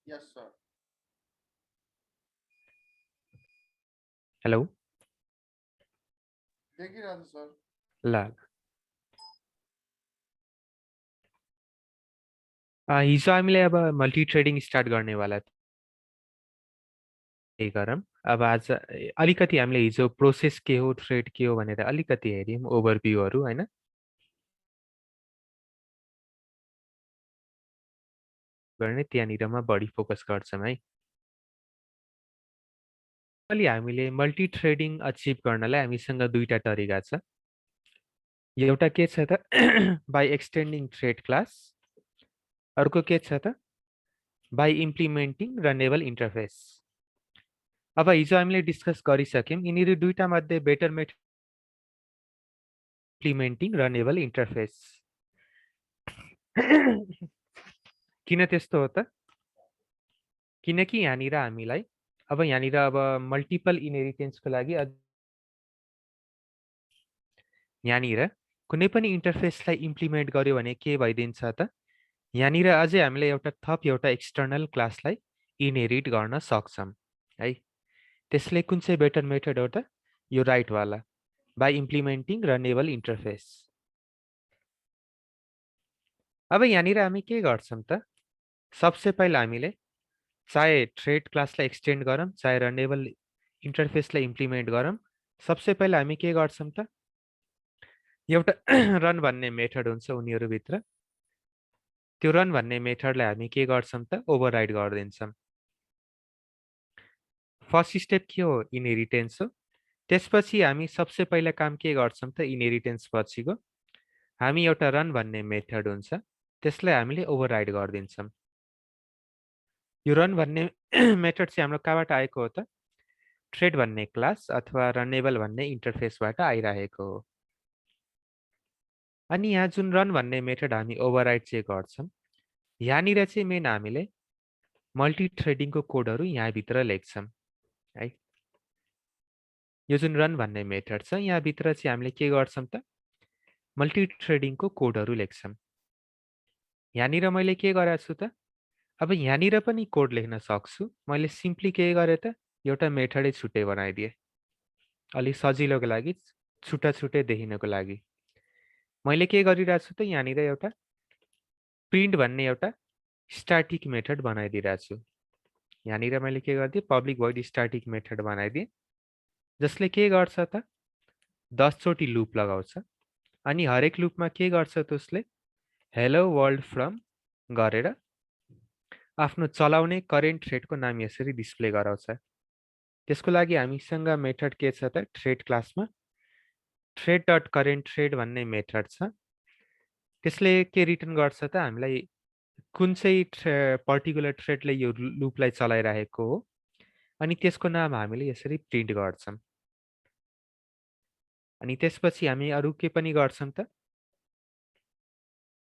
Yes, sir. Hello देखिरहेको छु sir. ल हिजो हामीले अब मल्टी ट्रेडिङ स्टार्ट गर्नेवाला त्यही गरौँ। अब आज अलिकति हामीले हिजो प्रोसेस के हो ट्रेड के हो भनेर अलिकति हेऱ्यौँ ओभरभ्यूहरू होइन। गर्ने त्यहाँनिरमा बढी फोकस गर्छौँ है। अलि हामीले मल्टी ट्रेडिङ अचिभ गर्नलाई हामीसँग दुईटा तरिका छ। एउटा के छ त बाई एक्सटेन्डिङ ट्रेड क्लास, अर्को के छ त बाई इम्प्लिमेन्टिङ रनेबल इन्टरफेस। अब हिजो हामीले डिस्कस गरिसक्यौँ यिनीहरू दुईटा मध्ये better method implementing runnable interface. किन त्यस्तो हो त? किनकि यहाँनिर हामीलाई अब यहाँनिर अब मल्टिपल इनहेरिटेन्सको लागि यहाँनिर कुनै पनि इन्टरफेसलाई इम्प्लिमेन्ट गर्यो भने के भइदिन्छ त? यहाँनिर अझै हामीले एउटा एक्सटर्नल क्लासलाई इनहेरिट गर्न सक्छौँ है। त्यसले कुन चाहिँ बेटर मेथड हो त? यो राइटवाला बाई इम्प्लिमेन्टिङ रनेबल इन्टरफेस। अब यहाँनिर हामी के गर्छौँ त? सबसे पहिला हामीले चाहे थ्रेड क्लासलाई एक्सटेन्ड गरौँ चाहे रनेबल इन्टरफेसलाई इम्प्लिमेन्ट गरौँ, सबसे पहिला हामी के गर्छौँ त? एउटा रन भन्ने मेथड हुन्छ उनीहरूभित्र, त्यो रन भन्ने मेथडलाई हामी के गर्छौँ त? ओभरराइड गरिदिन्छौँ। फर्स्ट स्टेप के हो? इनहेरिटेन्स हो। त्यसपछि हामी सबसे पहिला काम के गर्छौँ त? इनहेरिटेन्स पछिको हामी एउटा रन भन्ने मेथड हुन्छ त्यसलाई हामीले ओभरराइड गरिदिन्छौँ। यो रन भन्ने मेथड चाहिँ हाम्रो कहाँबाट आएको हो त? थ्रेड भन्ने क्लास अथवा रनेबल भन्ने इन्टरफेसबाट आइरहेको हो। अनि यहाँ जुन रन भन्ने मेथड हामी ओभरराइड चाहिँ गर्छौँ, यहाँनिर चाहिँ मेन हामीले मल्टी थ्रेडिङको कोडहरू यहाँभित्र लेख्छौँ है। यो जुन रन भन्ने मेथड छ यहाँभित्र चाहिँ हामीले के गर्छौँ त? मल्टी थ्रेडिङको कोडहरू लेख्छौँ। यहाँनिर मैले के गरेको छु त? अब यहाँनिर पनि कोड लेख्न सक्छु। मैले सिम्पली के गरेँ त? एउटा मेथडै छुट्टै बनाइदिएँ अलिक सजिलोको लागि, छुट्टा छुट्टै देखिनको लागि। मैले के गरिरहेको छु त? यहाँनिर एउटा प्रिन्ट भन्ने एउटा स्ट्याटिक मेथड बनाइदिरहेको छु। यहाँनिर मैले के गरिदिएँ? पब्लिक भोइड स्ट्याटिक मेथड बनाइदिएँ जसले के गर्छ त? 10 चोटि लुप लगाउँछ अनि हरेक लुपमा के गर्छ त उसले? हेलो वर्ल्ड फ्रम गरेर आफ्नो चलाउने करेन्ट थ्रेडको नाम यसरी डिस्प्ले गराउँछ। त्यसको लागि हामीसँग मेथड के छ त? थ्रेड क्लासमा थ्रेड डट करेन्ट थ्रेड भन्ने मेथड छ। त्यसले के रिटर्न गर्छ त? हामीलाई कुन चाहिँ पर्टिकुलर थ्रेडले यो लुपलाई चलाइरहेको हो अनि त्यसको नाम हामीले यसरी प्रिन्ट गर्छौँ। अनि त्यसपछि हामी अरू के पनि गर्छौँ त?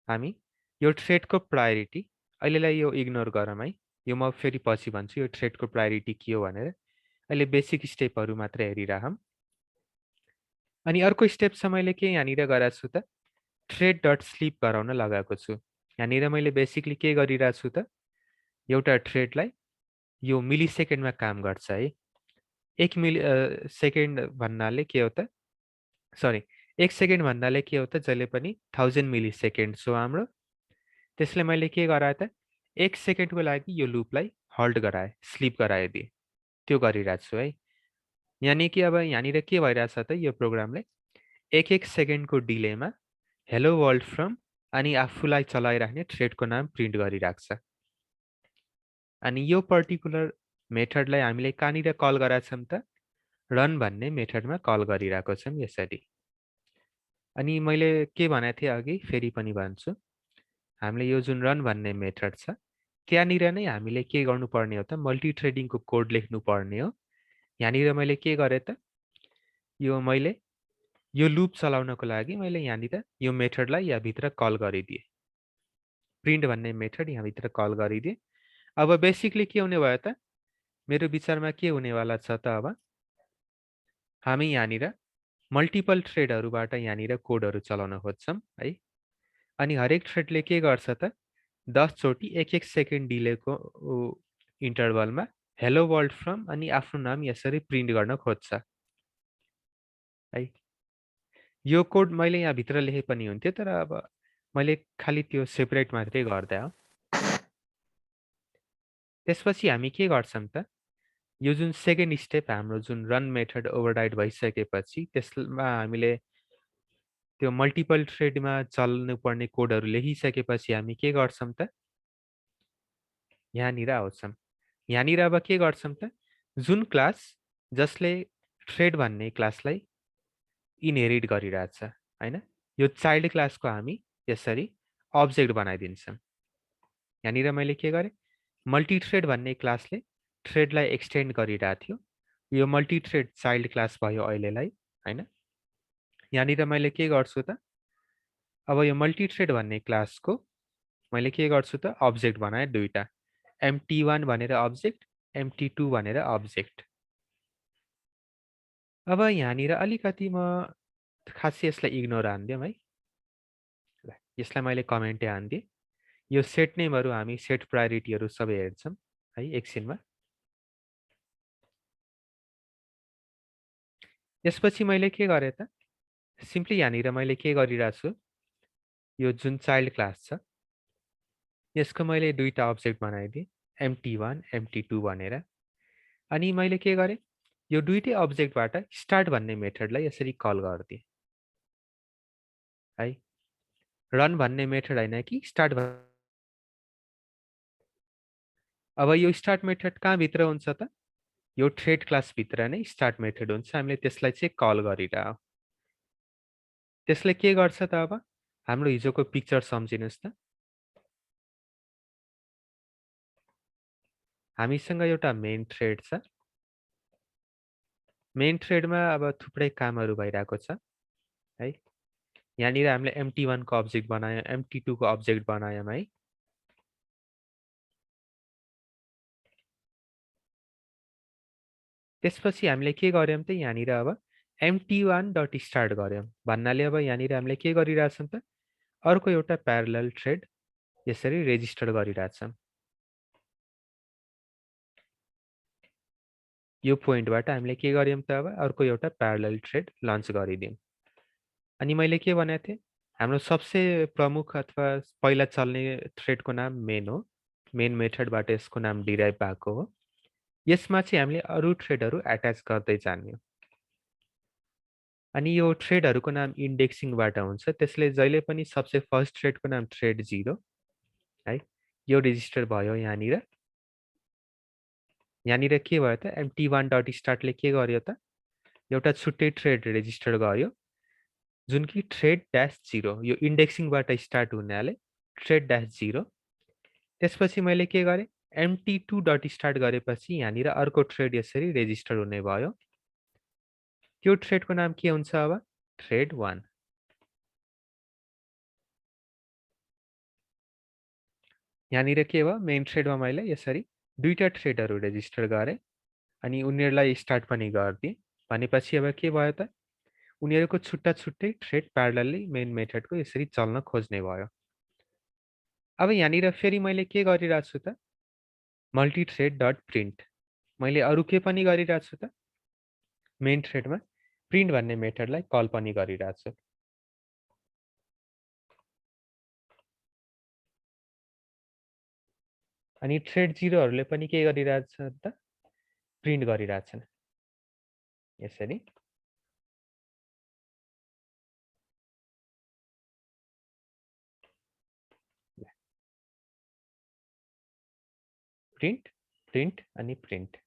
हामी यो थ्रेडको प्रायोरिटी अहिलेलाई यो इग्नोर गरौँ है। यो म फेरि पछि भन्छु यो थ्रेडको प्रायोरिटी के हो भनेर। अहिले बेसिक स्टेपहरू मात्र हेरिरहौँ। अनि अर्को स्टेप छ मैले के यहाँनिर गराएको छु त? थ्रेड डट स्लिप गराउन लगाएको छु। यहाँनिर मैले बेसिकली के गरिरहेको छु त? एउटा थ्रेडलाई यो मिली सेकेन्डमा काम गर्छ है। 1 मिली सेकेन्ड भन्नाले के हो त? सरी 1 सेकेन्ड भन्नाले के हो त? जहिले पनि 1000 मिली सेकेन्ड हो हाम्रो। त्यसले मैले के गराएँ त? 1 सेकेन्डको लागि यो लुपलाई हल्ट गराएँ, स्लिप गराइदिएँ। त्यो गरिरहेको छु है। यानि कि अब यहाँनिर के भइरहेछ त? यो प्रोग्रामले 1-1 सेकेन्डको डिलेमा हेलो वर्ल्ड फ्रम अनि आफूलाई चलाइराख्ने थ्रेडको नाम प्रिन्ट गरिरहेको छ। अनि यो पर्टिकुलर मेथडलाई हामीले कहाँनिर कल गराछौँ त? रन भन्ने मेथडमा कल गरिरहेको छौँ यसरी। अनि मैले के भनेको थिएँ अघि फेरि पनि भन्छु, हामीले यो जुन रन भन्ने मेथड छ त्यहाँनिर नै हामीले के गर्नुपर्ने हो त? मल्टी थ्रेडिङको कोड लेख्नुपर्ने हो। यहाँनिर मैले के गरेँ त? मैले यो लुप चलाउनको लागि मैले यहाँनिर यो मेथडलाई यहाँभित्र कल गरिदिएँ। प्रिन्ट भन्ने मेथड यहाँभित्र कल गरिदिएँ। अब बेसिकली के हुने भयो त? मेरो विचारमा के हुनेवाला छ त अब? हामी यहाँनिर मल्टिपल थ्रेडहरूबाट यहाँनिर कोडहरू चलाउन खोज्छौँ है। अनि हरेक थ्रेडले के गर्छ त? 10 चोटि 1-1 सेकेन्ड डिलेको इन्टरभलमा हेलो वर्ल्ड फ्रम अनि आफ्नो नाम यसरी प्रिन्ट गर्न खोज्छ है। यो कोड मैले यहाँ भित्र लेखे पनि हुन्थ्यो, तर अब मैले खालि त्यो सेपरेट मात्रै गर्दा हो। त्यसपछि हामी के गर्छौँ त, यो जुन सेकेन्ड स्टेप हाम्रो जुन रन मेथड ओभरराइड भइसकेपछि त्यसमा हामीले त्यो मल्टिपल थ्रेडमा चल्नुपर्ने कोडहरू लेखिसकेपछि हामी के गर्छौँ त, यहाँनिर आउँछौँ। यहाँनिर अब के गर्छौँ त, जुन क्लास जसले थ्रेड भन्ने क्लासलाई इनहेरिट गरिरहेछ हैन, यो चाइल्ड क्लासको हामी यसरी अब्जेक्ट बनाइदिन्छौँ। यहाँनिर मैले के गरेँ, मल्टिथ्रेड भन्ने क्लासले थ्रेडलाई एक्सटेन्ड गरिरहेको थियो, यो मल्टिथ्रेड चाइल्ड क्लास भयो अहिलेलाई हैन। यहाँनिर मैले के गर्छु त, अब यो मल्टिथ्रेड भन्ने क्लासको मैले के गर्छु त, अब्जेक्ट बनाएँ दुईटा, empty1 भनेर अब्जेक्ट, empty2 भनेर अब्जेक्ट। अब यहाँनिर अलिकति म खासै यसलाई इग्नोर हानिदिउँ है। ल यसलाई मैले कमेन्टै हानिदिएँ। यो सेट नेमहरू हामी सेट प्रायोरिटीहरू सबै हेर्छौँ है एकछिनमा। यसपछि मैले के गरेँ त, सिम्पली यहाँनिर मैले के गरिरहेको छु, यो जुन चाइल्ड क्लास छ यसको मैले दुईटा अब्जेक्ट बनाइदिएँ, empty1 empty2 भनेर। अनि मैले के गरेँ, यो दुईटै अब्जेक्टबाट स्टार्ट भन्ने मेथडलाई यसरी कल गरिदिएँ है। रन भन्ने मेथड होइन कि स्टार्ट अब यो स्टार्ट मेथड कहाँभित्र हुन्छ त, यो थ्रेड क्लासभित्र नै स्टार्ट मेथड हुन्छ, हामीले त्यसलाई चाहिँ कल गरिरह। त्यसले के गर्छ त, अब हाम्रो हिजोको पिक्चर सम्झिनुहोस् त, हामीसँग एउटा मेन थ्रेड छ, मेन थ्रेडमा अब थुप्रै कामहरू भइरहेको छ है। यहाँनिर हामीले empty1 को अब्जेक्ट बनायौँ, empty2 को अब्जेक्ट बनायौँ है। त्यसपछि हामीले के गर्यौँ त, यहाँनिर अब empty1 डट स्टार्ट गर्यौँ भन्नाले अब यहाँनिर हामीले के गरिरहेछौँ त, अर्को एउटा प्यारलल थ्रेड यसरी रेजिस्टर गरिरहेछौँ। यो पोइन्टबाट हामीले के गर्यौँ त, अब अर्को एउटा प्यारलल थ्रेड लन्च गरिदियौँ। अनि मैले के भनेको थिएँ, हाम्रो सबसे प्रमुख अथवा पहिला चल्ने थ्रेडको नाम मेन हो, मेन मेथडबाट यसको नाम डिराइभ भएको हो। यसमा चाहिँ हामीले अरू थ्रेडहरू एट्याच गर्दै जाने हो। अनि यो थ्रेडहरूको नाम इन्डेक्सिङबाट हुन्छ, त्यसले जहिले पनि सबसे फर्स्ट थ्रेडको नाम थ्रेड 0 है, यो रेजिस्टर भयो यहाँनिर। यहाँनिर के भयो त, empty1 डट स्टार्टले के गर्यो त, एउटा छुट्टै थ्रेड रेजिस्टर गर्यो जुन कि थ्रेड ड्यास 0, यो इन्डेक्सिङबाट स्टार्ट हुनाले थ्रेड ड्यास 0। त्यसपछि मैले के गरेँ, empty2 डट स्टार्ट गरेपछि यहाँनिर अर्को थ्रेड यसरी रेजिस्टर हुने भयो, त्यो थ्रेडको नाम के हुन्छ अब, थ्रेड 1। यहाँनिर के भयो, मेन थ्रेडमा मैले यसरी दुईटा थ्रेडहरू रेजिस्टर गरेँ अनि उनीहरूलाई स्टार्ट पनि गरिदिएँ। भनेपछि अब के भयो त, उनीहरूको छुट्टा छुट्टै थ्रेड प्यारलली मेन मेथडको यसरी चल्न खोज्ने भयो। अब यहाँनिर फेरि मैले के गरिरहेको छु त, मल्टिथ्रेड डट प्रिन्ट, मैले अरू के पनि गरिरहेको छु त, मेन थ्रेडमा प्रिन्ट भन्ने मेथडलाई कल पनि गरिरहेको छु। अनि थ्रेड 0हरूले पनि के गरिरहेछ त, प्रिन्ट गरिरहेछन् यसरी। प्रिन्ट प्रिन्ट अनि प्रिन्ट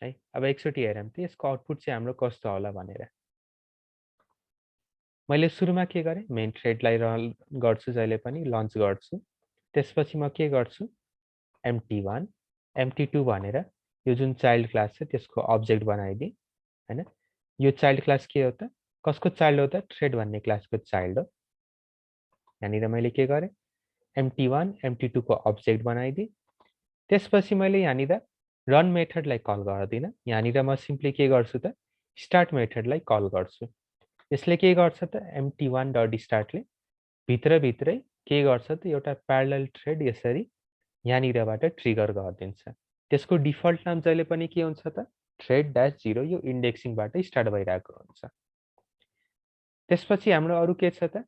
है। अब एकचोटि हेरौँ त यसको आउटपुट चाहिँ हाम्रो कस्तो होला भनेर। मैले सुरुमा के गरेँ, मेन थ्रेडलाई रन गर्छु जहिले पनि लन्च गर्छु, त्यसपछि म के गर्छु, empty1 empty2 भनेर यो जुन चाइल्ड क्लास छ त्यसको अब्जेक्ट बनाइदिएँ हैन। यो चाइल्ड क्लास के हो त, कसको चाइल्ड हो त, थ्रेड भन्ने क्लासको चाइल्ड हो। यहाँनिर मैले के गरेँ, empty1 empty2 को अब्जेक्ट बनाइदिएँ। त्यसपछि मैले यहाँनिर रन मेथडलाई कल गर्दिनँ, यहाँनिर म सिम्पली के गर्छु त, स्टार्ट मेथडलाई कल गर्छु। यसले के गर्छ त, empty1 डट स्टार्टले भित्रभित्रै के गर्छ त, एउटा प्यारलल थ्रेड यसरी यहाँनिरबाट ट्रिगर गरिदिन्छ। त्यसको डिफल्ट नाम जहिले पनि के हुन्छ त thread-0 यो इन्डेक्सिङबाट स्टार्ट भइरहेको हुन्छ। त्यसपछि हाम्रो अरु के छ त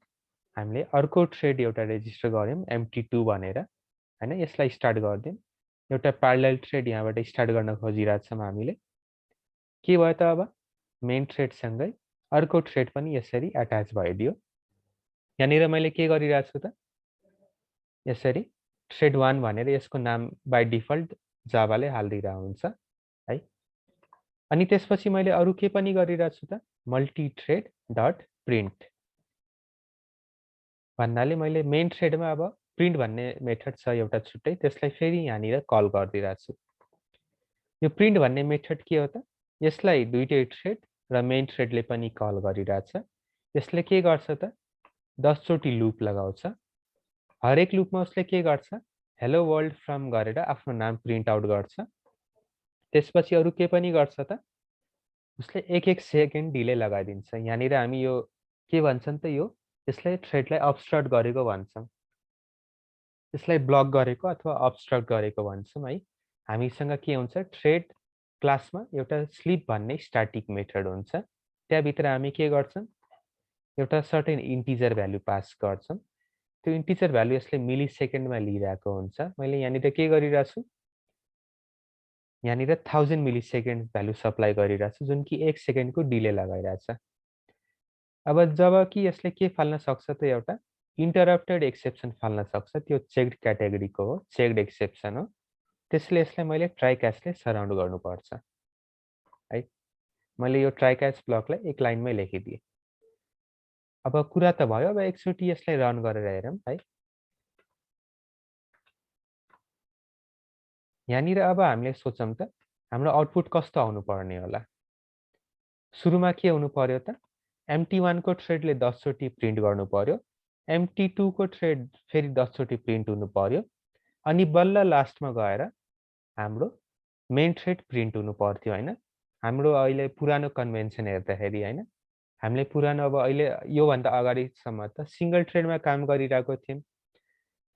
हामीले अर्को थ्रेड एउटा रेजिस्टर गर्यौं empty2 भनेर हैन यसलाई स्टार्ट गर्दियौं। एउटा प्यारलल थ्रेड यहाँबाट स्टार्ट गर्न खोजिरहेछौं हामीले। के भयो त अब मेन थ्रेड सँगै अर्को थ्रेड पनि यसरी अट्याच भइदियो। यहाँनिर मैले के गरिरहेछु त यसरी thread1 भनेर यसको नाम बाइ डिफल्ट जावाले हाल्दिरा हुन्छ है। अनि त्यसपछि मैले अरु के पनि गरिरहेछु त multi-thread डट प्रिन्ट भन्नाले मैले मेन थ्रेडमा अब प्रिन्ट भन्ने मेथड छ एउटा छुट्टै त्यसलाई फेरि यहाँनिर कल गरिदिरहेछु। यो प्रिन्ट भन्ने मेथड के हो त यसलाई दुईटै थ्रेड र मेन थ्रेडले पनि कल गरिरहेछ। यसले के गर्छ त 10 चोटि लूप लगाउँछ। हरेक लूपमा उसले के गर्छ हेलो वर्ल्ड फ्रम गरेर आफ्नो नाम प्रिन्ट आउट गर्छ। त्यसपछि अरु के पनि गर्छ त उसले 1-1 सेकेन्ड डिले लगाइदिन्छ। यहाँनिर हामी यो के भन्छन् त यो यसलाई थ्रेडलाई अब्स्ट्रक्ट गरेको भन्छौं। यसलाई ब्लक गरेको अथवा अब्स्ट्रक्ट गरेको भन्छौं है। हामीसँग के हुन्छ थ्रेड क्लासमा एउटा स्लिप भन्ने स्ट्याटिक मेथड हुन्छ। त्यहाँभित्र हामी के गर्छौं एउटा सर्टेन इन्टिजर भ्यालु पास गर्छौं। त्यो इन्टिजर भ्यालु यसले मिली सेकेन्डमा लिइरहेको हुन्छ। मैले यहाँनिर के गरिरहेछु यहाँनिर 1000 मिली सेकेन्ड भ्यालु सप्लाई गरिरहेछु जुन कि 1 सेकेन्डको डिले लगाइरहेछ। अब जब कि यसले के फाल्न सक्छ त एउटा इन्टरप्टेड एक्सेप्सन फाल्न सक्छ। त्यो चेक्ड क्याटेगोरीको हो चेक्ड एक्सेप्सन हो। त्यसले यसलाई मैले ट्राई क्याचले सराउन्ड गर्नुपर्छ है। मैले यो ट्राई क्याच ब्लकलाई एक लाइनमै लेखिदिए। अब कुरा त भयो। अब एकचोटि यसलाई रन गरेर हेरौँ है। यहाँनिर अब हामीले सोचौं त हाम्रो आउटपुट कस्तो आउनु पर्ने होला। सुरुमा के हुनु पर्यो त empty1 को थ्रेडले 10 चोटि प्रिन्ट गर्नु पर्यो। empty2 को थ्रेड फेरि 10 चोटि प्रिन्ट हुनु पर्यो। अनि बल्ल लास्टमा गएर हाम्रो मेन थ्रेड प्रिन्ट हुनु पर्थ्यो हैन। हाम्रो अहिले पुरानो कन्भेन्सन हेर्दाखेरि हैन हामीले पुरानो अब अहिले यो भन्दा अगाडिसम्म त सिंगल थ्रेडमा काम गरिरहेको थियौं।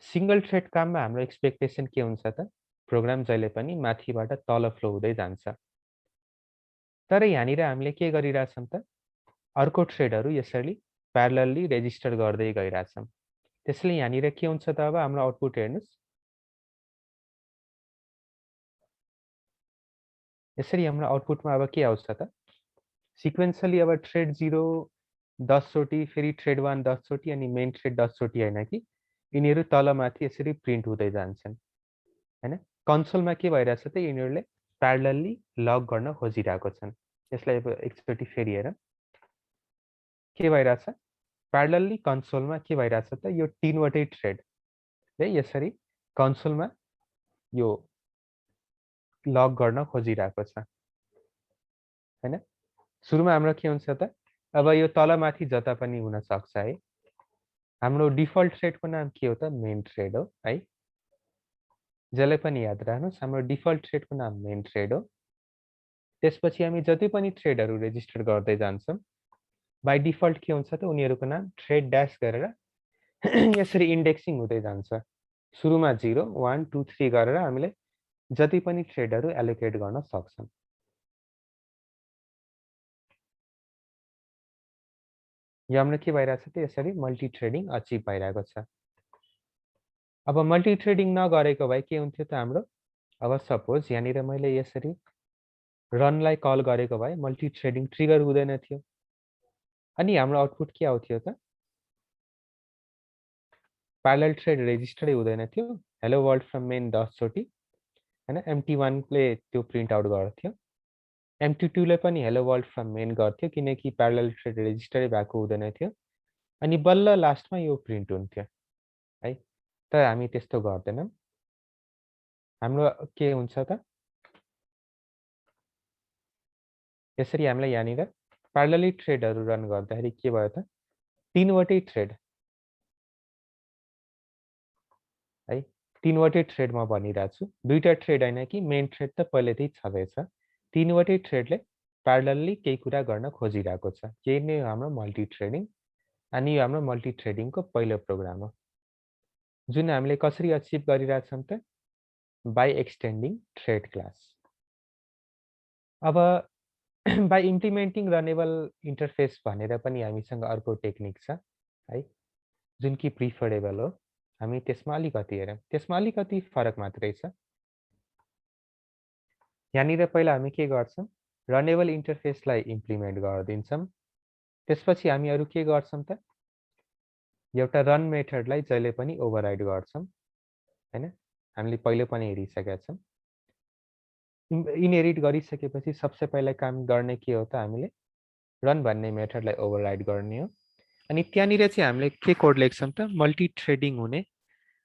सिंगल थ्रेड काममा हाम्रो एक्सपेक्टेसन के हुन्छ त प्रोग्राम जहिले पनि माथिबाट तल फ्लो हुँदै जान्छ। तर यहाँनिर हामीले के गरिरहेछौं त अर्को थ्रेडहरु यसरी प्यारलली रेजिस्टर गर्दै गइरहेछौं। त्यसैले यहाँनिर के हुन्छ त अब हाम्रो आउटपुट हेर्नुस्। यसरी हाम्रो आउटपुटमा अब के आउँछ त सिक्वेन्सली अब थ्रेड 0 10 चोटि फेरि थ्रेड 1 10 चोटि अनि मेन थ्रेड 10 चोटि हैन कि यिनीहरु तलमाथि यसरी प्रिन्ट हुँदै जान्छन् हैन। कन्सोलमा के भइरहेछ त यिनीहरुले प्यारलली लग गर्न खोजिरहेको छन्। यसलाई अब एकचोटि फेरि हेरौँ। के भइरहेछ प्यारलली कन्सोलमा के भइरहेछ त यो 3 वटै थ्रेडले यसरी कन्सोलमा यो लग गर्न खोजिरहेको छ हैन। सुरुमा हाम्रो के हुन्छ त अब यो तलमाथि जता पनि हुन सक्छ है। हाम्रो डिफल्ट थ्रेडको नाम के हो त मेन थ्रेड हो है। जसले पनि याद राख्नुस् हाम्रो डिफल्ट थ्रेडको नाम मेन थ्रेड हो। त्यसपछि हामी जति पनि थ्रेडहरु रेजिस्टर गर्दै जान्छौं बाइ डिफल्ट के हुन्छ त उनीहरुको नाम थ्रेड ड्याश गरेर यसरी इन्डेक्सिङ हुँदै जान्छ। सुरुमा 0 1 2 3 गरेर हामीले जति पनि थ्रेडहरु एलोकेट गर्न सक्छौं। यो हाम्रो के भइरहेछ त यसरी मल्टी थ्रेडिङ अचिभ भइरहेको छ। अब मल्टी थ्रेडिङ नगरेको भए के हुन्थ्यो त हाम्रो अब सपोज यहाँनिर मैले यसरी रनलाई कल गरेको भए मल्टी थ्रेडिङ ट्रिगर हुँदैन थियो। अनि हाम्रो आउटपुट के आउँथ्यो त प्यारलल थ्रेड रेजिस्टरै हुँदैन थियो। हेलो वर्ल्ड फ्रम मेन 10 चोटि हैन empty1 ले त्यो प्रिन्ट आउट गर्थ्यो। empty2 ले पनि हेलो वर्ल्ड फ्रम मेन गर्थ्यो किनकि प्यारलल थ्रेड रेजिस्टरै भएको हुँदैन थियो। अनि बल्ल लास्टमा यो प्रिन्ट हुन्थ्यो है। तर हामी त्यस्तो गर्दैनौं। हाम्रो के हुन्छ त यसरी हामीलाई यहाँनिर प्यारलली थ्रेडहरु रन गर्दाखेरि के भयो त 3 वटै थ्रेड है 3 वटै थ्रेड म भनिरहेछु। दुईटा थ्रेड हैन कि मेन थ्रेड त पहिलेदेखि छँदैछ। 3 वटै थ्रेडले प्यारलली केही कुरा गर्न खोजिरहेको छ। यही नै हो हाम्रो मल्टी थ्रेडिङ अनि यो हाम्रो मल्टी थ्रेडिङको पहिलो प्रोग्राम हो। जुन हामीले कसरी अचिभ गरिरहेछौं त by extending thread class. अब by implementing runnable interface भनेर पनि हामीसँग अर्को टेक्निक छ है, जुन कि प्रिफरेबल हो। हामी त्यसमा अलिकति हेरौँ, त्यसमा अलिकति फरक मात्रै छ। यहाँनिर पहिला हामी के गर्छौँ, रनेबल इन्टरफेसलाई इम्प्लिमेन्ट गरिदिन्छौँ। त्यसपछि हामी अरू के गर्छौँ त, एउटा रन मेथडलाई जहिले पनि ओभरराइड गर्छौँ हैन। हामीले पहिले पनि हेरिसकेका छौँ। इनहेरिट गरिसकेपछि सबसे पहिला काम गर्ने के हो त, हामीले रन भन्ने मेथडलाई ओभरराइड गर्ने हो। अनि त्यहाँनिर चाहिँ हामीले के कोड लेख्छौँ त, मल्टी थ्रेडिङ हुने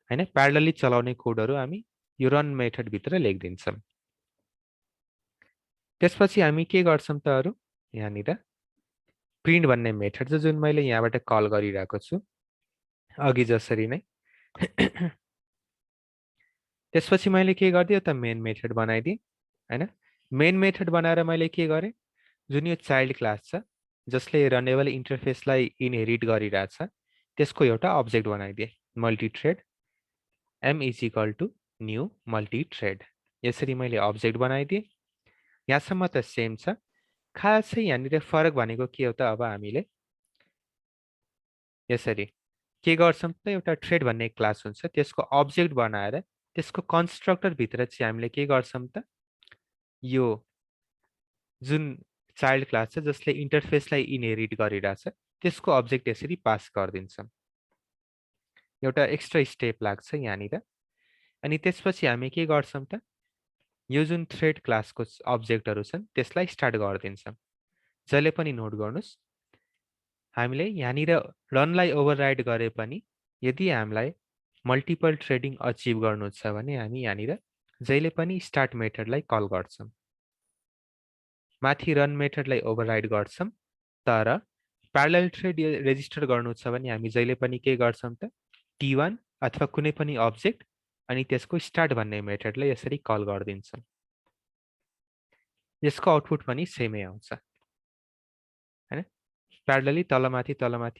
हैन, प्यारलली चलाउने कोडहरू हामी यो रन मेथडभित्र लेखिदिन्छौँ। त्यसपछि हामी के गर्छौँ त अरू, यहाँनिर प्रिन्ट भन्ने मेथड छ जुन मैले यहाँबाट कल गरिरहेको छु अघि जसरी नै। त्यसपछि मैले के गरिदिएँ त, मेन मेथड बनाइदिएँ हैन। मेन मेथड बनाएर मैले के गरेँ, जुन यो चाइल्ड क्लास छ जसले रनेबल इन्टरफेसलाई इनहेरिट गरिरहेछ त्यसको एउटा अब्जेक्ट बनाइदिएँ, multi thread m is equal to new multi thread. यसरी मैले अब्जेक्ट बनाइदिएँ। यहाँसम्म त सेम छ। खास चाहिँ यहाँनिर फरक भनेको के हो त, अब हामीले यसरी के गर्छौँ त, एउटा थ्रेड भन्ने क्लास हुन्छ, त्यसको अब्जेक्ट बनाएर त्यसको कन्स्ट्रक्टर भित्र चाहिँ हामीले के गर्छौँ त, यो जुन चाइल्ड क्लास छ जसले इन्टरफेसलाई इनहेरिट गरिरहेछ त्यसको अब्जेक्ट यसरी पास गरिदिन्छौँ। एउटा एक्स्ट्रा स्टेप लाग्छ यहाँनिर। अनि त्यसपछि हामी के गर्छौँ त, यो जुन थ्रेड क्लासको अब्जेक्टहरू छन् त्यसलाई स्टार्ट गरिदिन्छौँ। जहिले पनि नोट गर्नुहोस्, हामीले यहाँनिर रनलाई ओभरराइड गरे पनि यदि हामीलाई मल्टिपल थ्रेडिङ अचिभ गर्नु छ भने हामी यहाँनिर जहिले पनि स्टार्ट मेथडलाई कल गर्छौँ। माथि रन मेथडलाई ओभरराइड गर्छौँ, तर प्यारलल थ्रेड रेजिस्टर गर्नु छ भने हामी जहिले पनि के गर्छौँ त, T1 अथवा कुनै पनि अब्जेक्ट अनि त्यसको स्टार्ट भन्ने मेथडलाई यसरी कल गरिदिन्छौँ। यसको आउटपुट पनि सेमै आउँछ हैन, प्यारलली तलमाथि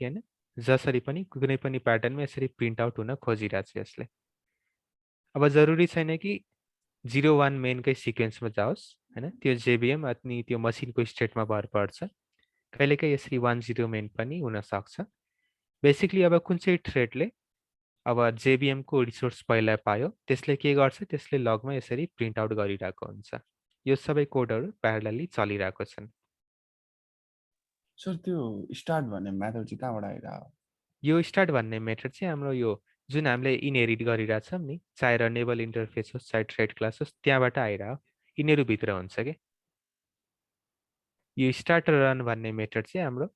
हैन, जसरी पनि कुनै पनि प्याटर्नमा यसरी प्रिन्ट आउट हुन खोजिरहेछ यसले। अब जरुरी छैन कि 0-1 मेनकै सिक्वेन्समा जाओस् हैन, त्यो जेबिएम अनि त्यो मसिनको स्टेटमा भर पर्छ। कहिलेकाहीँ यसरी 1-0 मेन पनि हुन सक्छ। बेसिकली अब कुन चाहिँ थ्रेडले अब जेबिएम को रिसोर्स पहिला पायो त्यसले के गर्छ, त्यसले लगमा यसरी प्रिन्ट आउट गरिरहेको हुन्छ। यो सबै कोडहरू प्यारलली चलिरहेको छन्। सर त्यो स्टार्ट भन्ने मेथड चाहिँ कहाँबाट आइरहेको? यो स्टार्ट भन्ने मेथड चाहिँ हाम्रो यो जुन हामीले इनहेरिट गरिरहेछौँ नि, चाहे रनेबल इन्टरफेस होस् चाहे थ्रेड क्लास होस्, त्यहाँबाट आइरह, यिनीहरूभित्र हुन्छ कि। यो स्टार्ट र रन भन्ने मेथड चाहिँ हाम्रो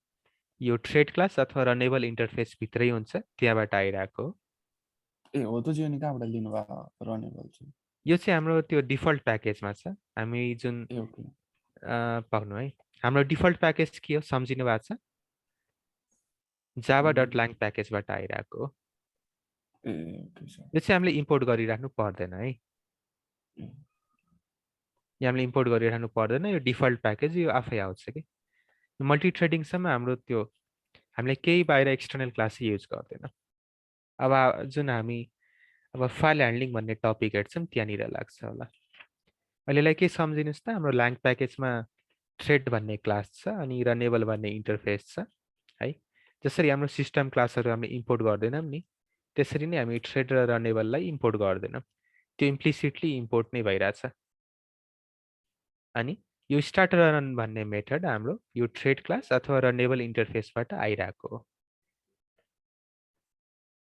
यो थ्रेड क्लास अथवा रनेबल इन्टरफेस भित्रै हुन्छ, त्यहाँबाट आइरहेको हो। ए हो त, जियो नि कहाँबाट लिनुभयो रनेबल चाहिँ? यो चाहिँ हाम्रो त्यो डिफल्ट प्याकेजमा छ। हामी जुन ए ओके पाउनु है, हाम्रो डिफल्ट प्याकेज के हो सम्झिनु भएको छ, java.lang प्याकेजबाट आइरहेको हो। ए ओके सर। यो चाहिँ हामीले इम्पोर्ट गरिराख्नु पर्दैन है, यो हामीले इम्पोर्ट गरिराख्नु पर्दैन, यो डिफल्ट प्याकेज यो आफै आउँछ कि। मल्टी थ्रेडिङसम्म हाम्रो त्यो हामीले केही बाहिर एक्सटर्नल क्लास युज गर्दैन। अब जुन हामी अब फाइल ह्यान्डलिङ भन्ने टपिक हेर्छौँ त्यहाँनिर लाग्छ होला। अहिलेलाई के सम्झिनुहोस् त, हाम्रो ल्याङ प्याकेजमा थ्रेड भन्ने क्लास छ अनि रनेबल भन्ने इन्टरफेस छ है। जसरी हाम्रो सिस्टम क्लासहरू हामीले इम्पोर्ट गर्दैनौँ नि, त्यसरी नै हामी थ्रेड र रनेबललाई इम्पोर्ट गर्दैनौँ, त्यो इम्प्लिसिटली इम्पोर्ट नै भइरहेछ। अनि यो स्टार्ट र रन भन्ने मेथड हाम्रो यो थ्रेड क्लास अथवा रनेबल इन्टरफेसबाट आइरहेको हो।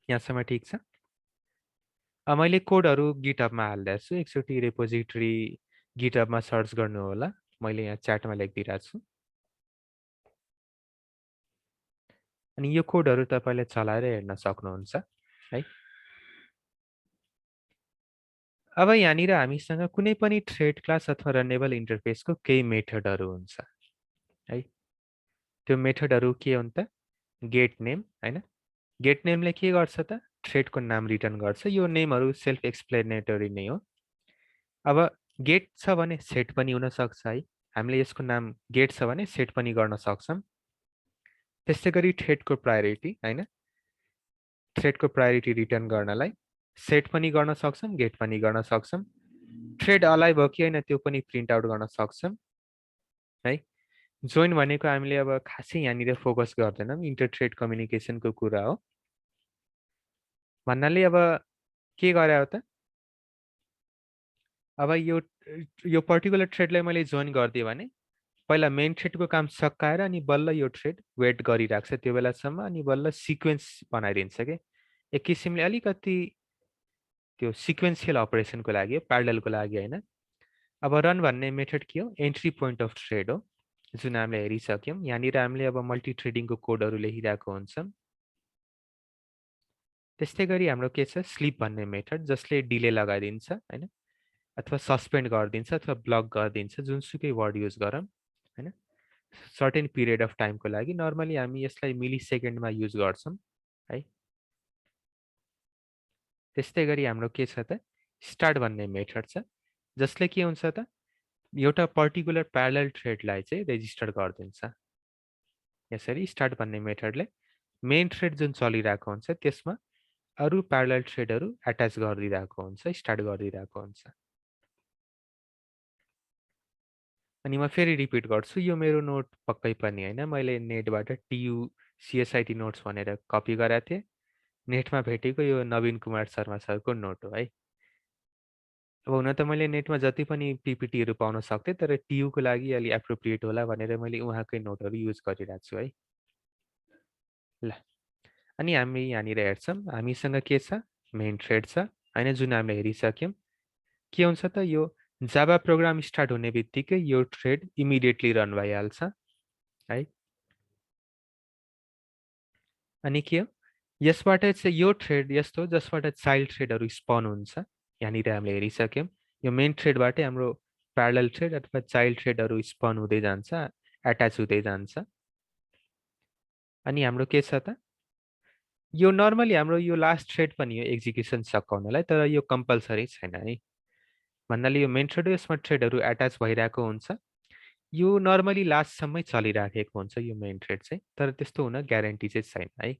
यहाँसम्म ठिक छ। मैले कोडहरू गिटहबमा हालिदिएको छु, एकचोटि रेपोजिटरी गिटहबमा सर्च गर्नु होला, मैले यहाँ च्याटमा लेखिदिइरहेको छु। अनि यो कोडहरू तपाईँले चलाएर हेर्न सक्नुहुन्छ है। अब यहाँनिर हामीसँग कुनै पनि थ्रेड क्लास अथवा रनेबल इन्टरफेसको केही मेथडहरू हुन्छ है। त्यो मेथडहरू के हुन् त, गेट नेम हैन, गेट नेमले के गर्छ त, थ्रेडको नाम रिटर्न गर्छ। यो नेमहरू सेल्फ एक्सप्लेनेटरी नै हो। अब गेट छ भने सेट पनि हुनसक्छ है, हामीले यसको नाम गेट छ भने सेट पनि गर्न सक्छौँ। त्यस्तै गरी थ्रेडको प्रायोरिटी हैन, थ्रेडको प्रायोरिटी रिटर्न गर्नलाई सेट पनि गर्न सक्छौँ, गेट पनि गर्न सक्छौँ। थ्रेड अलाइभ हो कि होइन त्यो पनि प्रिन्ट आउट गर्न सक्छौँ है। जोइन भनेको हामीले अब खासै यहाँनिर फोकस गर्दैनौँ, इन्टर थ्रेड कम्युनिकेसनको कुरा हो भन्नाले अब के गरे हो त, अब यो पर्टिकुलर थ्रेडलाई मैले जोइन गरिदिएँ भने पहिला मेन थ्रेडको काम सकाएर अनि बल्ल यो थ्रेड वेट गरिरहेको छ त्यो बेलासम्म, अनि बल्ल सिक्वेन्स बनाइदिन्छ कि एक किसिमले अलिकति त्यो सिक्वेन्सियल अपरेसनको लागि हो, प्यारललको लागि होइन। अब रन भन्ने मेथड के हो, एन्ट्री पोइन्ट अफ थ्रेड हो जुन हामीले हेरिसक्यौँ। यहाँनिर हामीले अब मल्टी थ्रेडिङको कोडहरू लेखिरहेको हुन्छौँ। त्यस्तै गरी हाम्रो के छ, स्लिप भन्ने मेथड जसले डिले लगाइदिन्छ होइन, अथवा सस्पेन्ड गरिदिन्छ अथवा ब्लक गरिदिन्छ, जुनसुकै वर्ड युज गरौँ होइन, सर्टेन पिरियड अफ टाइमको लागि। नर्मली हामी यसलाई मिली सेकेन्डमा युज गर्छौँ है। त्यस्तै गरी हाम्रो के छ त, स्टार्ट भन्ने मेथड छ जसले के हुन्छ त, एउटा पर्टिकुलर प्यारलल थ्रेडलाई चाहिँ रेजिस्टर गरिदिन्छ। यसरी स्टार्ट भन्ने मेथडले मेन थ्रेड जुन चलिरहेको हुन्छ त्यसमा अरू प्यारलल थ्रेडहरू एट्याच गरिदिरहेको हुन्छ, स्टार्ट गरिदिरहेको हुन्छ। अनि म फेरि रिपिट गर्छु, यो मेरो नोट पक्कै पनि होइन, मैले नेटबाट TU CSIT नोट्स भनेर कपी गराएको थिएँ। नेटमा भेटेको यो नवीन कुमार शर्मा सरको नोट हो है। अब हुन त मैले नेटमा जति पनि पिपिटीहरू पाउन सक्थेँ, तर TUको लागि अलि एप्रोप्रिएट होला भनेर मैले उहाँकै नोटहरू युज गरिरहेको छु है। ल, अनि हामी यहाँनिर हेर्छौँ हामीसँग के छ, मेन थ्रेड छ होइन, जुन हामीले हेरिसक्यौँ। के हुन्छ त, यो जावा प्रोग्राम स्टार्ट हुने बित्तिकै यो थ्रेड इमिडिएटली रन भइहाल्छ है। अनि के हो, यसबाट चाहिँ यो थ्रेड यस्तो हो जसबाट चाइल्ड थ्रेडहरू स्पन हुन्छ। यहाँनिर हामीले हेरिसक्यौँ यो मेन थ्रेडबाटै हाम्रो प्यारलल थ्रेड अथवा चाइल्ड थ्रेडहरू स्पन हुँदै जान्छ, एट्याच हुँदै जान्छ। अनि हाम्रो के छ त, यो नर्मली हाम्रो यो लास्ट थ्रेड पनि हो एक्जिक्युसन सकाउनलाई, तर यो कम्पलसरी छैन है। भन्नाले यो मेन थ्रेड यसमा थ्रेडहरू एट्याच भइरहेको हुन्छ, यो नर्मली लास्टसम्मै चलिराखेको हुन्छ यो मेन थ्रेड चाहिँ, तर त्यस्तो हुन ग्यारेन्टी चाहिँ छैन है।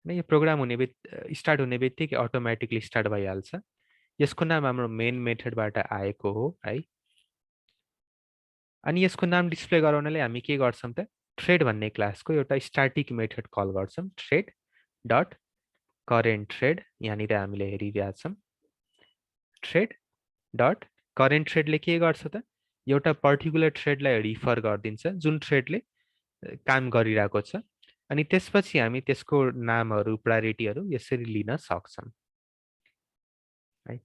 यो प्रोग्राम हुने स्टार्ट हुने बित्तिकै अटोमेटिकली स्टार्ट भइहाल्छ। यसको नाम हाम्रो मेन मेथडबाट आएको हो है। अनि यसको नाम डिस्प्ले गराउनले हामी के गर्छौँ त, थ्रेड भन्ने क्लासको एउटा स्ट्याटिक मेथड कल गर्छौँ, थ्रेड डट करेन्ट थ्रेड। यहाँनिर हामीले हेरिरहेछौँ थ्रेड डट करेन्ट थ्रेडले के गर्छ त, एउटा पर्टिकुलर थ्रेडलाई रिफर गरिदिन्छ जुन थ्रेडले काम गरिरहेको छ, अनि त्यसपछि हामी त्यसको नामहरू प्रायोरिटीहरू यसरी लिन सक्छौँ है।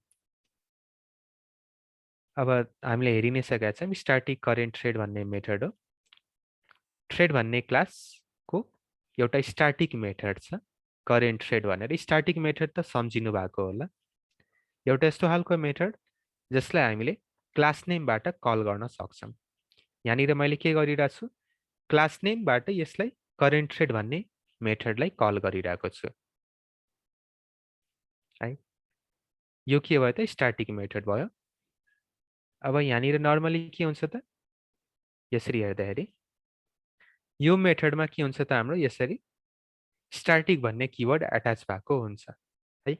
अब हामीले हेरि नै सकेका छौँ स्ट्याटिक करेन्ट थ्रेड भन्ने मेथड हो। थ्रेड भन्ने क्लासको एउटा स्ट्याटिक मेथड छ करेन्ट थ्रेड भनेर। स्ट्याटिक मेथड त सम्झिनु भएको होला, एउटा यस्तो खालको मेथड जसलाई हामीले क्लास नेमबाट कल गर्न सक्छौँ। यहाँनिर मैले के गरिरहेको छु, क्लास नेमबाट यसलाई करेन्ट थ्रेड भन्ने मेथडलाई कल गरिरहेको छु है। यो के भयो त, स्ट्याटिक मेथड भयो। अब यहाँनिर नर्मली के हुन्छ त, यसरी हेर्दाखेरि यो मेथडमा के हुन्छ त, हाम्रो यसरी स्ट्याटिक भन्ने किवर्ड एट्याच भएको हुन्छ है।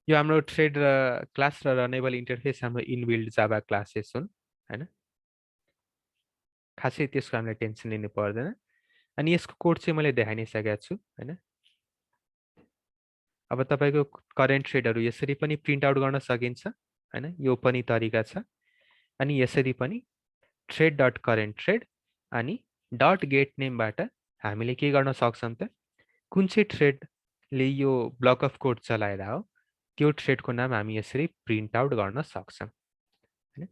यो हाम्रो थ्रेड र क्लास र रनेबल इन्टरफेस हाम्रो इनबिल्ड जाभा क्लासेस हुन् होइन, खासै त्यसको हामीले टेन्सन लिनु पर्दैन। अनि यसको कोड चाहिँ मैले देखाइ नै सकेको छु होइन। अब तपाईँको करेन्ट थ्रेडहरू यसरी पनि प्रिन्ट आउट गर्न सकिन्छ होइन, यो पनि तरिका छ। अनि यसरी पनि थ्रेड डट करेन्ट थ्रेड अनि डट गेट नेमबाट हामीले के गर्न सक्छौँ त, कुन चाहिँ थ्रेडले यो ब्लक अफ कोड चलाएर हो त्यो थ्रेडको नाम हामी यसरी प्रिन्ट आउट गर्न सक्छौँ होइन।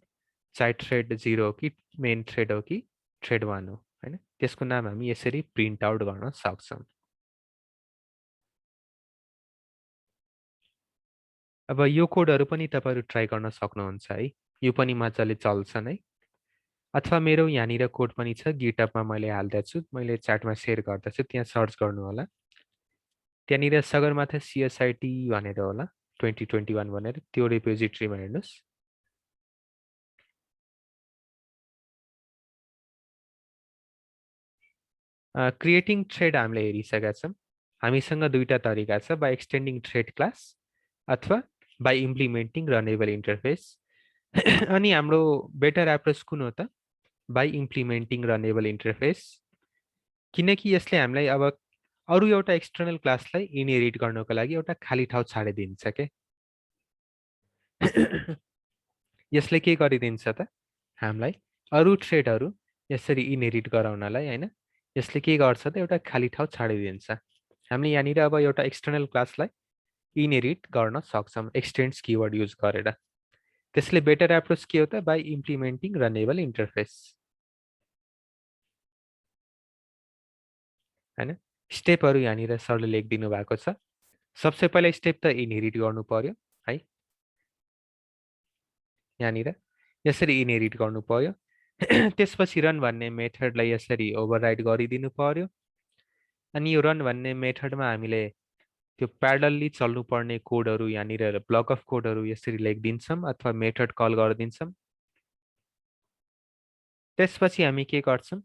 चाहे थ्रेड 0 हो कि मेन थ्रेड हो कि थ्रेड 1 हो होइन, त्यसको नाम हामी यसरी प्रिन्ट आउट गर्न सक्छौँ। अब यो कोडहरू पनि तपाईँहरू ट्राई गर्न सक्नुहुन्छ है, यो पनि मजाले चल्छन् है। अथवा मेरो यहाँनिर कोड पनि छ, गिटअपमा मैले हालिदिएको छु, मैले च्याटमा सेयर गर्दछु, त्यहाँ सर्च गर्नु होला। त्यहाँनिर सगरमाथा CSIT भनेर होला 2021 भनेर, त्यो रिपोजिटरीमा हेर्नुहोस्। क्रिएटिङ थ्रेड हामीले हेरिसकेका छौँ। हामीसँग दुईटा तरिका छ, बाई एक्सटेन्डिङ थ्रेड क्लास अथवा बाई इम्प्लिमेन्टिङ रनेबल इन्टरफेस। अनि हाम्रो बेटर एप्रोच कुन हो त? बाई इम्प्लिमेन्टिङ रनेबल इन्टरफेस, किनकि यसले हामीलाई अब अरू एउटा एक्सटर्नल क्लासलाई इनहेरिट गर्नको लागि एउटा खाली ठाउँ छाडिदिन्छ के। यसले के गरिदिन्छ त हामीलाई अरू थ्रेडहरू यसरी इनहेरिट गराउनलाई, होइन, यसले के गर्छ त एउटा खाली ठाउँ छाडिदिन्छ। हामीले यहाँनिर अब एउटा एक्सटर्नल क्लासलाई इनहेरिट गर्न सक्छौँ एक्सटेन्ड्स किवर्ड युज गरेर। त्यसले बेटर एप्रोच के हो त? बाई इम्प्लिमेन्टिङ रनेबल इन्टरफेस, होइन। स्टेपहरू यहाँनिर सरले लेखिदिनु भएको छ। सबसे पहिला स्टेप त इनहेरिट गर्नु पर्यो है, यहाँनिर यसरी इनहेरिट गर्नु पर्यो। त्यसपछि रन भन्ने मेथडलाई यसरी ओभरराइड गरिदिनु पर्यो। अनि यो रन भन्ने मेथडमा हामीले त्यो प्यारलली चल्नुपर्ने कोडहरू यहाँनिर ब्लक अफ कोडहरू यसरी लेखिदिन्छौँ अथवा मेथड कल गरिदिन्छौँ। त्यसपछि हामी के गर्छौँ,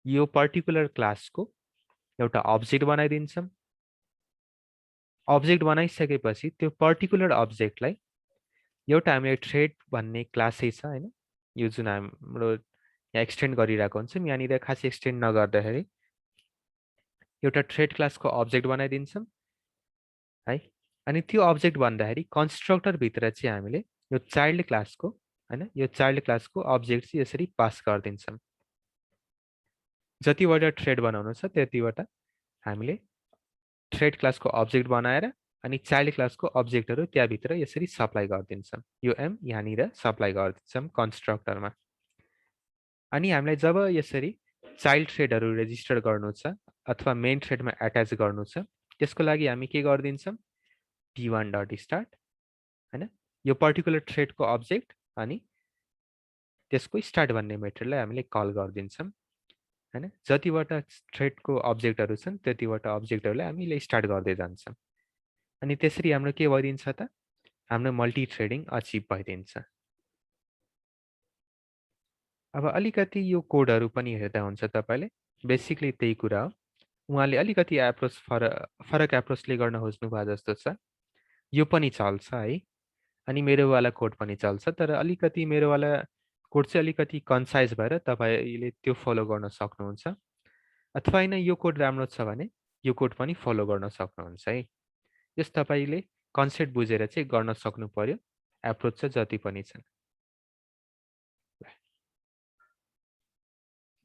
यो पर्टिकुलर क्लासको एउटा अब्जेक्ट बनाइदिन्छौँ। अब्जेक्ट बनाइसकेपछि त्यो पर्टिकुलर अब्जेक्टलाई एउटा हामीले थ्रेड भन्ने क्लासै छ, होइन, यो जुन हाम्रो यहाँ एक्सटेन्ड गरिरहेको हुन्छौँ, यहाँनिर खास एक्सटेन्ड नगर्दाखेरि एउटा थ्रेड क्लासको अब्जेक्ट बनाइदिन्छौँ है। अनि त्यो अब्जेक्ट भन्दाखेरि कन्स्ट्रक्टरभित्र चाहिँ हामीले यो चाइल्ड क्लासको, होइन, यो चाइल्ड क्लासको अब्जेक्ट चाहिँ यसरी पास गरिदिन्छौँ। जतिवटा थ्रेड बनाउनु छ त्यतिवटा हामीले थ्रेड क्लासको अब्जेक्ट बनाएर अनि चाइल्ड क्लासको अब्जेक्टहरू त्यहाँभित्र यसरी सप्लाई गरिदिन्छौँ। यो एम यहाँनिर सप्लाई गरिदिन्छौँ कन्स्ट्रक्टरमा। अनि हामीलाई जब यसरी चाइल्ड थ्रेडहरू रेजिस्टर गर्नु छ अथवा मेन थ्रेडमा एट्याच गर्नु छ, त्यसको लागि हामी के गरिदिन्छौँ, p1 डट स्टार्ट, होइन, यो पर्टिकुलर थ्रेडको अब्जेक्ट अनि त्यसको स्टार्ट भन्ने मेथडलाई हामीले कल गरिदिन्छौँ, होइन। जतिवटा थ्रेडको अब्जेक्टहरू छन् त्यतिवटा अब्जेक्टहरूलाई हामीले स्टार्ट गर्दै जान्छौँ। अनि त्यसरी हाम्रो के भइदिन्छ त? हाम्रो मल्टी थ्रेडिङ अचिभ भइदिन्छ। अब अलिकति यो कोडहरू पनि हेर्दा हुन्छ तपाईँले, बेसिकली त्यही कुरा हो। उहाँले अलिकति एप्रोच फरक एप्रोचले गर्न खोज्नु भयो जस्तो छ। यो पनि चल्छ है, अनि मेरोवाला कोड पनि चल्छ, तर अलिकति मेरोवाला कोड चाहिँ अलिकति कन्साइज भएर तपाईँले त्यो फलो गर्न सक्नुहुन्छ। अथवा होइन यो कोड राम्रो छ भने यो कोड पनि फलो गर्न सक्नुहुन्छ है। यस तपाईँले कन्सेप्ट बुझेर चाहिँ गर्न सक्नु पर्यो एप्रोच चाहिँ जति पनि छन्।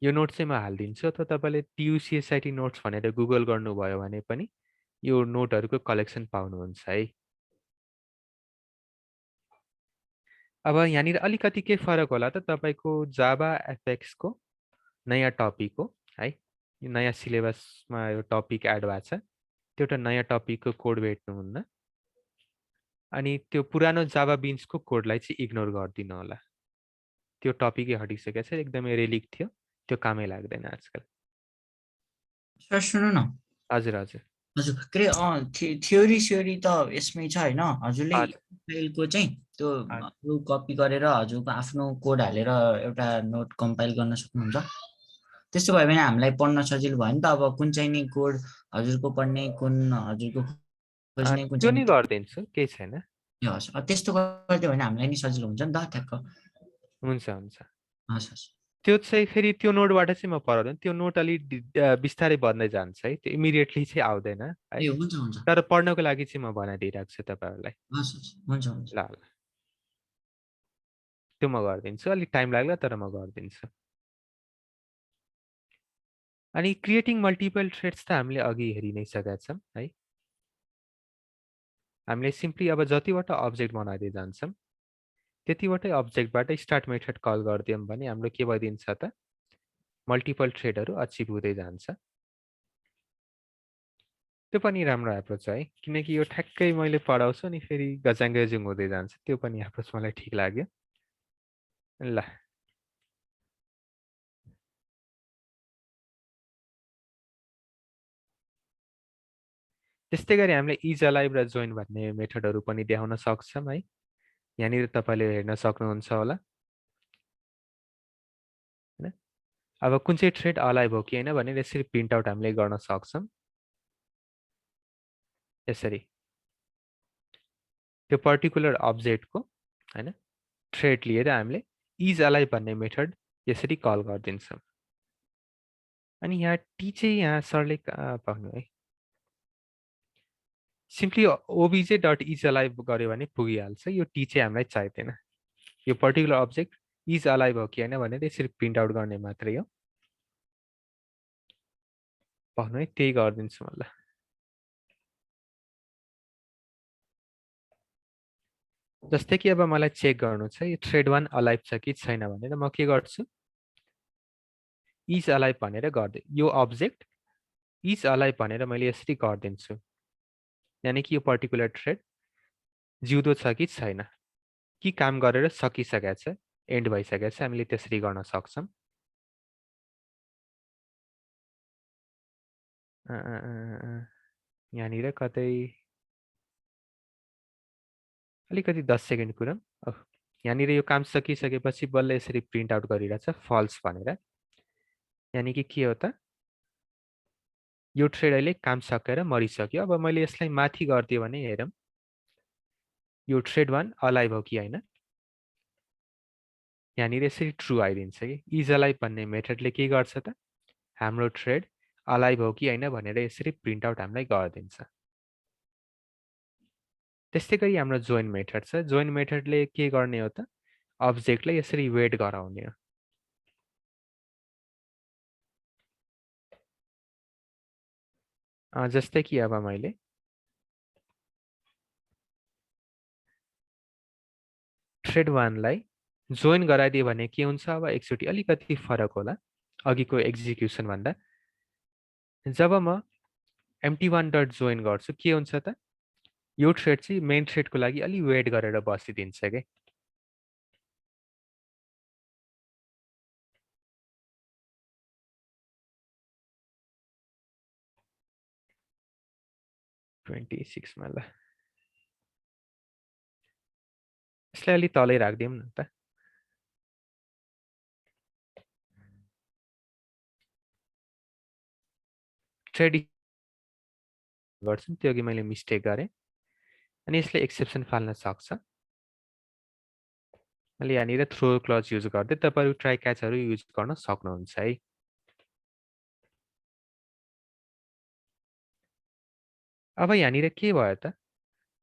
यो नोट चाहिँ म हालिदिन्छु, अथवा तपाईँले TUCSIT नोट्स भनेर गुगल गर्नुभयो भने पनि यो नोटहरूको कलेक्सन पाउनुहुन्छ है। अब यहाँनिर अलिकति के फरक होला त? तपाईँको जावा एफएक्सको नयाँ टपिक हो है, यो नयाँ सिलेबसमा यो टपिक एड भएको छ। त्यो एउटा नयाँ टपिकको कोड भेट्नुहुन्न। अनि त्यो पुरानो जावा बिन्सको कोडलाई चाहिँ इग्नोर गरिदिनु होला। त्यो टपिकै हटिसकेको छ, एकदमै रेलिक थियो, त्यो कामै लाग्दैन आजकल। सर सुन्नु न। हजुर हजुर हजुर के अरे थ्योरी स्योरी त यसमै छ होइन? हजुरले हजुर फाइलको चाहिँ त्यो कपी गरेर हजुरको आफ्नो कोड हालेर एउटा नोट कम्पाइल गर्न सक्नुहुन्छ। त्यस्तो भयो भने हामीलाई पढ्न सजिलो भयो नि त। अब कुन चाहिँ नि कोड हजुरको पढ्ने, कुन हजुरको खोज्ने, कुन त्यो चाहिँ नि गरिदिन्छु, केही छैन। हस् त्यस्तो गरिदियो भने हामीलाई नि सजिलो हुन्छ नि त ठ्याक्क। हुन्छ हुन्छ। हस् हस्। त्यो चाहिँ फेरि त्यो नोटबाट चाहिँ म पढाउँदैन, त्यो नोट अलिक बिस्तारै बन्दै जान्छ है, त्यो इमिडिएटली चाहिँ आउँदैन है। ए हुन्छ हुन्छ। तर पढ्नको लागि चाहिँ म बनाइदिइरहेको छु तपाईँहरूलाई। हस् हस् हुन्छ हुन्छ। ल ल, त्यो म गरिदिन्छु, अलिक टाइम लाग्ला तर म गरिदिन्छु। अनि क्रिएटिङ मल्टिपल थ्रेड्स त हामीले अघि हेरि नै सकेका छौँ है। हामीले सिम्पली अब जतिवटा अब्जेक्ट बनाउँदै जान्छौँ त्यतिवटै अब्जेक्टबाट स्टार्ट मेथड कल गरिदियौँ भने हाम्रो के भइदिन्छ त? मल्टिपल थ्रेडहरू अचिभ हुँदै जान्छ। त्यो पनि राम्रो एप्रोच है, किनकि यो ठ्याक्कै मैले पढाउँछु अनि फेरि गजाङ हुँदै जान्छ। त्यो पनि एप्रोच मलाई ठिक लाग्यो। ल, त्यस्तै गरी हामीले इज अलाइभ र जोइन भन्ने मेथडहरू पनि देखाउन सक्छौँ है। यहाँनिर तपाईँले हेर्न सक्नुहुन्छ होला, होइन। अब कुन चाहिँ थ्रेड अलाइभ हो कि होइन भनेर यसरी प्रिन्ट आउट हामीले गर्न सक्छौँ। यसरी त्यो पर्टिकुलर अब्जेक्टको हैन थ्रेड लिएर हामीले इज अलाइभ भन्ने मेथड यसरी कल गरिदिन्छौँ। अनि यहाँ टी चाहिँ यहाँ सरले पाउनु है सिम्पली ओबिजे डट इज अलाइभ गर्यो भने पुगिहाल्छ। यो टी चाहिँ हामीलाई चाहिँदैन। यो पर्टिकुलर अब्जेक्ट इज अलाइभ हो कि होइन भनेर यसरी प्रिन्ट आउट गर्ने मात्रै हो। पाउनु है त्यही गरिदिन्छु म ल। जस्तै कि अब मलाई चेक गर्नु छ यो थ्रेड 1 अलाइभ छ कि छैन भनेर म के गर्छु इज अलाइभ भनेर गर्दै यो अब्जेक्ट इज अलाइभ भनेर मैले यसरी गरिदिन्छु। यानि कि यो पर्टिकुलर थ्रेड जिउँदो छ कि छैन कि काम गरेर सकिसकेको छ एन्ड भइसकेको छ हामीले त्यसरी गर्न सक्छौँ। यहाँनिर कतै अलिकति 10 सेकेन्ड कुरा यहाँनिर यो काम सकिसकेपछि बल्ल यसरी प्रिन्ट आउट गरिरहेछ फल्स भनेर। यानि कि के हो त यो थ्रेड अहिले काम सकेर मरिसक्यो। अब मैले यसलाई माथि गरिदियो भने हेरौँ यो थ्रेड 1 अलाइभ हो कि होइन। यहाँनिर यसरी ट्रु आइदिन्छ कि इज अलाइभ भन्ने मेथडले के गर्छ त हाम्रो थ्रेड अलाइभ हो कि होइन भनेर यसरी प्रिन्ट आउट हामीलाई गरिदिन्छ। त्यस्तै गरी हाम्रो जोइन मेथड छ। जोइन मेथडले के गर्ने हो त अब्जेक्टलाई यसरी वेट गराउने हो। जस्तै कि अब मैले थ्रेड 1 लाई जोइन गराइदियो भने के हुन्छ अब एकचोटि अलिकति फरक होला अघिको एक्जिक्युसन भन्दा। जब म empty1 डट जोइन गर्छु के हुन्छ त यो थ्रेड चाहिँ मेन थ्रेडको लागि अलि वेट गरेर बसिदिन्छ के। मा ल यसलाई अलि तलै राखिदिउँ न त। थ्रेड गर्छौँ त्यो अघि मैले मिस्टेक गरेँ अनि यसले एक्सेप्सन फाल्न सक्छ। मैले यहाँनिर थ्रो क्लज युज गर्दै तपाईँहरू ट्राई क्याचहरू युज गर्न सक्नुहुन्छ है। अब यहाँनिर के भयो त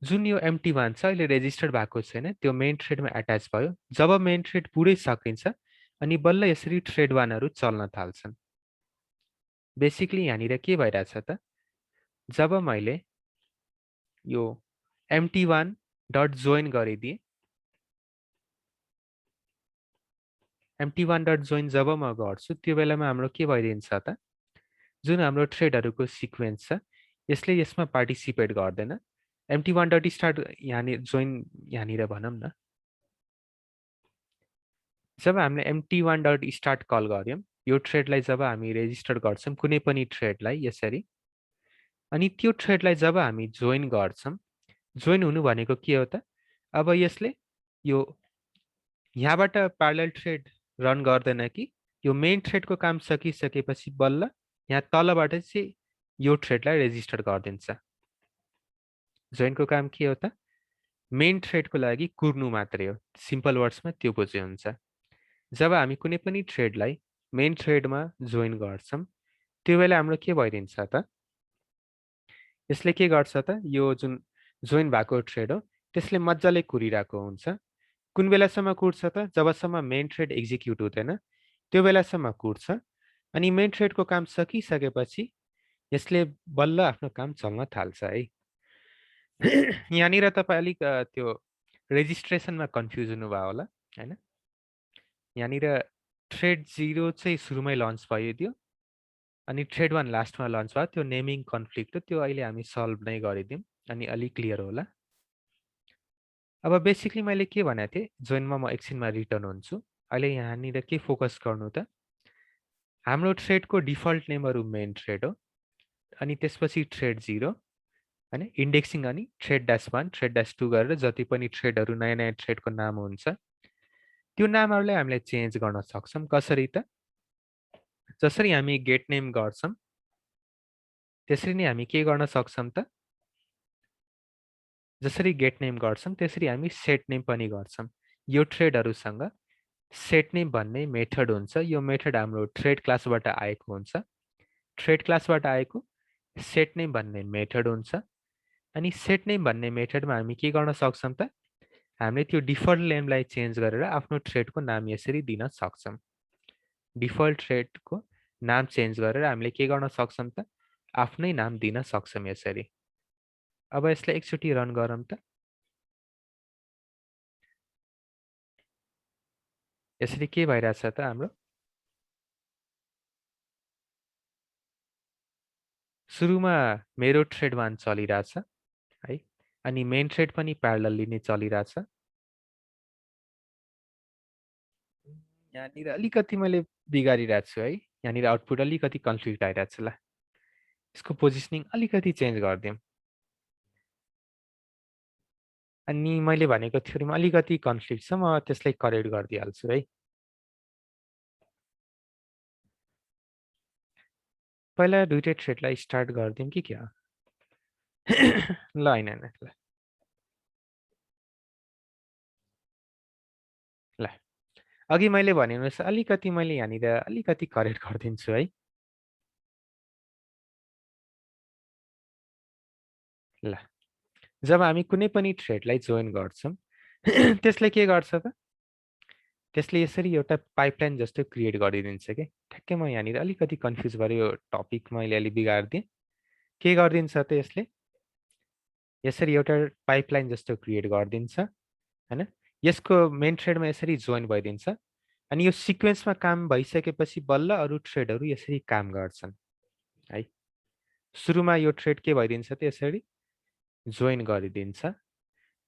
जुन यो empty1 छ अहिले रेजिस्टर्ड भएको छैन त्यो मेन थ्रेडमा एट्याच भयो। जब मेन थ्रेड पुरै सकिन्छ अनि बल्ल यसरी थ्रेड 1हरू चल्न थाल्छन्। बेसिकली यहाँनिर के भइरहेछ त जब मैले यो empty1 डट जोइन गरिदिएँ empty1 डट जोइन जब म गर्छु त्यो बेलामा हाम्रो के भइदिन्छ त जुन हाम्रो थ्रेडहरूको सिक्वेन्स छ यसले यसमा पार्टिसिपेट गर्दैन। empty1 डट स्टार्ट यहाँनिर जोइन यहाँनिर भनौँ न जब हामीले empty1 डट स्टार्ट कल गर्यौँ यो थ्रेडलाई जब हामी रेजिस्टर गर्छौँ कुनै पनि थ्रेडलाई यसरी अनि त्यो थ्रेडलाई जब हामी जोइन गर्छौँ जोइन हुनु भनेको के हो त अब यसले यो यहाँबाट प्यारलल थ्रेड रन गर्दैन कि यो मेन थ्रेडको काम सकिसकेपछि बल्ल यहाँ तलबाट चाहिँ यो थ्रेडलाई रेजिस्टर गरिदिन्छ। जोइनको काम के हो त मेन थ्रेडको लागि कुर्नु मात्रै हो। सिम्पल वर्ड्समा त्यो बुझ्यो हुन्छ। जब हामी कुनै पनि थ्रेडलाई मेन थ्रेडमा जोइन गर्छौँ त्यो बेला हाम्रो के भइदिन्छ त यसले के गर्छ त यो जुन जोइन भएको थ्रेड हो त्यसले मजाले कुरिरहेको हुन्छ। कुन बेलासम्म कुर्छ त जबसम्म मेन थ्रेड एक्जिक्युट हुँदैन त्यो बेलासम्म कुर्छ अनि मेन थ्रेडको काम सकिसकेपछि यसले बल्ल आफ्नो काम चल्न थाल्छ है। यहाँनिर तपाईँ अलिक त्यो रेजिस्ट्रेसनमा कन्फ्युज हुनुभयो होला हैन। यहाँनिर थ्रेड 0 चाहिँ सुरुमै लन्च भयो त्यो अनि थ्रेड 1 लास्टमा लन्च भयो। त्यो नेमिङ कन्फ्लिक्ट हो त्यो अहिले हामी सल्भ नै गरिदिउँ अनि अलि क्लियर होला। अब बेसिकली मैले के भनेको थिएँ जोइनमा म एकछिनमा रिटर्न हुन्छु। अहिले यहाँनिर के फोकस गर्नु त हाम्रो थ्रेडको डिफल्ट नेमहरू मेन थ्रेड हो अनि त्यसपछि थ्रेड 0 हैन इन्डेक्सिङ अनि थ्रेड -1 थ्रेड -2 गरेर जति पनि थ्रेडहरू नयाँ नयाँ थ्रेडको नाम हुन्छ त्यो नामहरूलाई हामीले चेन्ज गर्न सक्छौँ। कसरी त जसरी हामी गेट नेम गर्छौँ त्यसरी नै हामी के गर्न सक्छौँ त जसरी गेट नेम गर्छौं त्यसरी हामी सेट नेम पनि गर्छौं। यो थ्रेडहरुसँग सेट नेम भन्ने मेथड हुन्छ। यो मेथड हाम्रो थ्रेड क्लासबाट आएको हुन्छ। थ्रेड क्लासबाट आएको सेट नेम भन्ने मेथड हुन्छ। अनि सेट नेम भन्ने मेथडमा हामी के गर्न सक्छौं त हामीले त्यो डिफल्ट नेमलाई चेन्ज गरेर आफ्नो थ्रेडको नाम यसरी दिन सक्छौं। डिफल्ट थ्रेडको नाम चेन्ज गरेर हामीले के गर्न सक्छौं त आफ्नै नाम दिन सक्छौं यसरी। अब यसलाई एकचोटी रन गरौँ त। यसरी के भइरहेछ त हाम्रो सुरुमा मेरो थ्रेड 1 चलिरहेछ है, अनि मेन थ्रेड पनि प्यारलली नै चलिरहेछ। यहाँनिर अलिकति मैले बिगारिरहेको छु है, यहाँनिर आउटपुट अलिकति कन्फ्लिक्ट आइरहेछ। ल यसको पोजिसनिङ अलिकति चेन्ज गरिदिउँ। अनि मैले भनेको थ्योरीमा अलिकति कन्फ्लिक्ट छ, म त्यसलाई करेक्ट गरिदिइहाल्छु है। पहिला दुईटै थ्रेडलाई स्टार्ट गरिदिउँ कि क्या? ल हैन हैन ल। ल अघि मैले भने अनुसार अलिकति मैले यहाँनिर अलिकति करेक्ट गरिदिन्छु है। ल जब हामी कुनै पनि थ्रेडलाई जोइन गर्छौं त्यसले के गर्छ त त्यसले यसरी एउटा पाइपलाइन जस्तो क्रिएट गरिदिन्छ के। ठ्याक्कै म यहाँनिर अलिकति कन्फ्युज भएर यो टपिक मैले अलि बिगार्दिएँ। के गरिदिन्छ त यसले यसरी एउटा पाइपलाइन जस्तो क्रिएट गरिदिन्छ हैन। यसको मेन थ्रेडमा यसरी जोइन भइदिन्छ। अनि यो सिक्वेन्समा काम भइसकेपछि बल्ल अरु थ्रेडहरु यसरी काम गर्छन् है। सुरुमा यो थ्रेड के भइदिन्छ त यसरी जोइन गरिदिन्छ।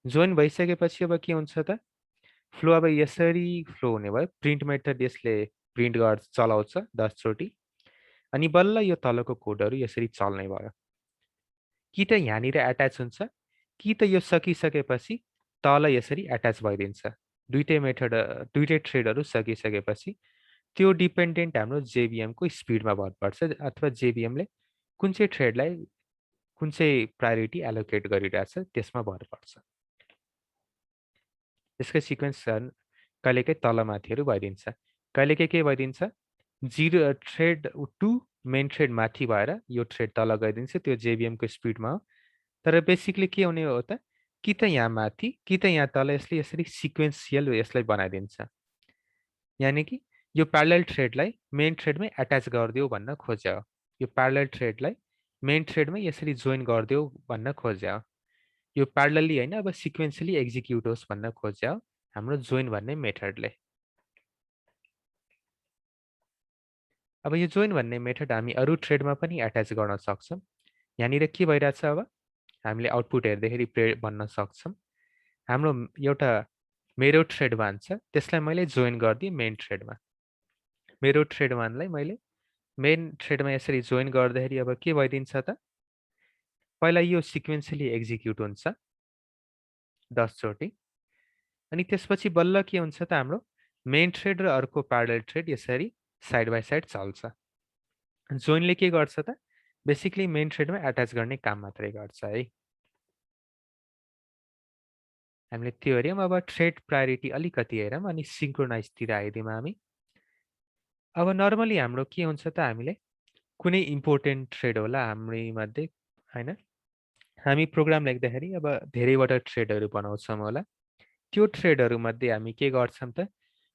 जोइन भइसकेपछि अब के हुन्छ त फ्लो अब यसरी फ्लो हुने भयो। प्रिन्ट मेथड यसले प्रिन्ट चलाउँछ 10 चोटी। अनि बल्ल यो तलको कोडहरु यसरी चल्ने भयो। कि त यहाँनिर एट्याच हुन्छ कि त यो सकिसकेपछि तल यसरी एट्याच भइदिन्छ। दुईटै मेथड दुईटै थ्रेडहरु सकिसकेपछि त्यो डिपेन्डेन्ट हाम्रो JVM को स्पिडमा भर पर्छ अथवा JVM ले कुन चाहिँ थ्रेडलाई कुन चाहिँ प्रायोरिटी एलोकेट गरिरहेछ त्यसमा भर पर्छ। यसको सिक्वेन्स कहिलेकाहीँ तलमाथिहरु भइदिन्छ। कहिलेकाहीँ के भइदिन्छ थ्रेड 2 मेन थ्रेड माथि भएर यो थ्रेड तल गइदिन्छ। त्यो JVM को स्पिडमा हो। तर बेसिकली के हुने हो त कि त यहाँ माथि कि त यहाँ तल यसले यसरी सिक्वेन्सियल यसलाई बनाइदिन्छ। यानी कि यो प्यारलल थ्रेडलाई मेन थ्रेडमै एट्याच गरिदेऊ भन्न खोज्या हो। यो प्यारलल थ्रेडलाई मेन थ्रेडमै यसरी जोइन गरिदेऊ भन्न खोज्या हो। यो प्यारलली हैन अब सिक्वेन्शियली एक्जिक्युट होस् भन्न खोज्या हो हाम्रो जोइन भन्ने मेथडले। अब यो जोइन भन्ने मेथड हामी अरु थ्रेडमा पनि एट्याच गर्न सक्छौं। यहाँनिर के भइरहेछ अब हामीले आउटपुट हेर्दाखेरि भन्न सक्छौं हाम्रो एउटा मेरो थ्रेड 1 छ त्यसलाई मैले जोइन गर्दिए मेन थ्रेडमा। मेरो थ्रेड 1 लाई मैले मेन थ्रेडमा यसरी जोइन गर्दाखेरि अब के भइदिन्छ त पहिला यो सिक्वेन्शियली एक्जिक्युट हुन्छ 10 चोटी। अनि त्यसपछि बल्ल के हुन्छ त हाम्रो मेन थ्रेड र अर्को प्यारलल थ्रेड यसरी साइड बाइ साइड चल्छ। जोइनले के गर्छ त बेसिकली मेन थ्रेडमा एट्याच गर्ने काम मात्रै गर्छ है। हामीले त्यो हेर्यौं। अब थ्रेड प्रायोरिटी अलिकति हेरौँ अनि सिंक्रोनाइज तिर आइदिउँ हामी। अब नर्मली हाम्रो के हुन्छ त हामीले कुनै इम्पोर्टेन्ट थ्रेड होला हाम्रो मध्ये हैन। हामी प्रोग्राम लेख्दाखेरि अब धेरैवटा थ्रेडहरु बनाउँछौं होला। त्यो थ्रेडहरु मध्ये हामी के गर्छौं त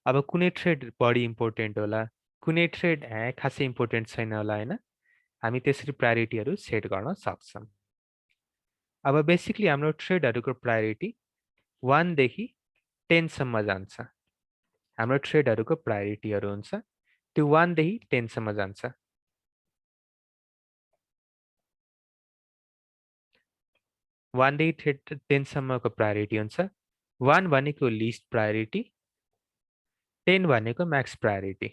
अब कुनै थ्रेड बढी इम्पोर्टेन्ट होला, कुनै थ्रेड खासै इम्पोर्टेन्ट छैन होला हैन। हामी त्यसरी प्रायोरिटीहरु सेट गर्न सक्छौं। अब बेसिकली हाम्रो थ्रेडहरुको प्रायोरिटी 1 देखि 10 सम्म जान्छ। हाम्रो थ्रेडहरुको प्रायोरिटीहरु हुन्छ त्यो 1 देखि 10 सम्म जान्छ। 1 देखि 10 सम्मको प्रायोरिटी हुन्छ। 1 भनेको लिस्ट प्रायोरिटी, 10 भनेको म्याक्स प्रायोरिटी।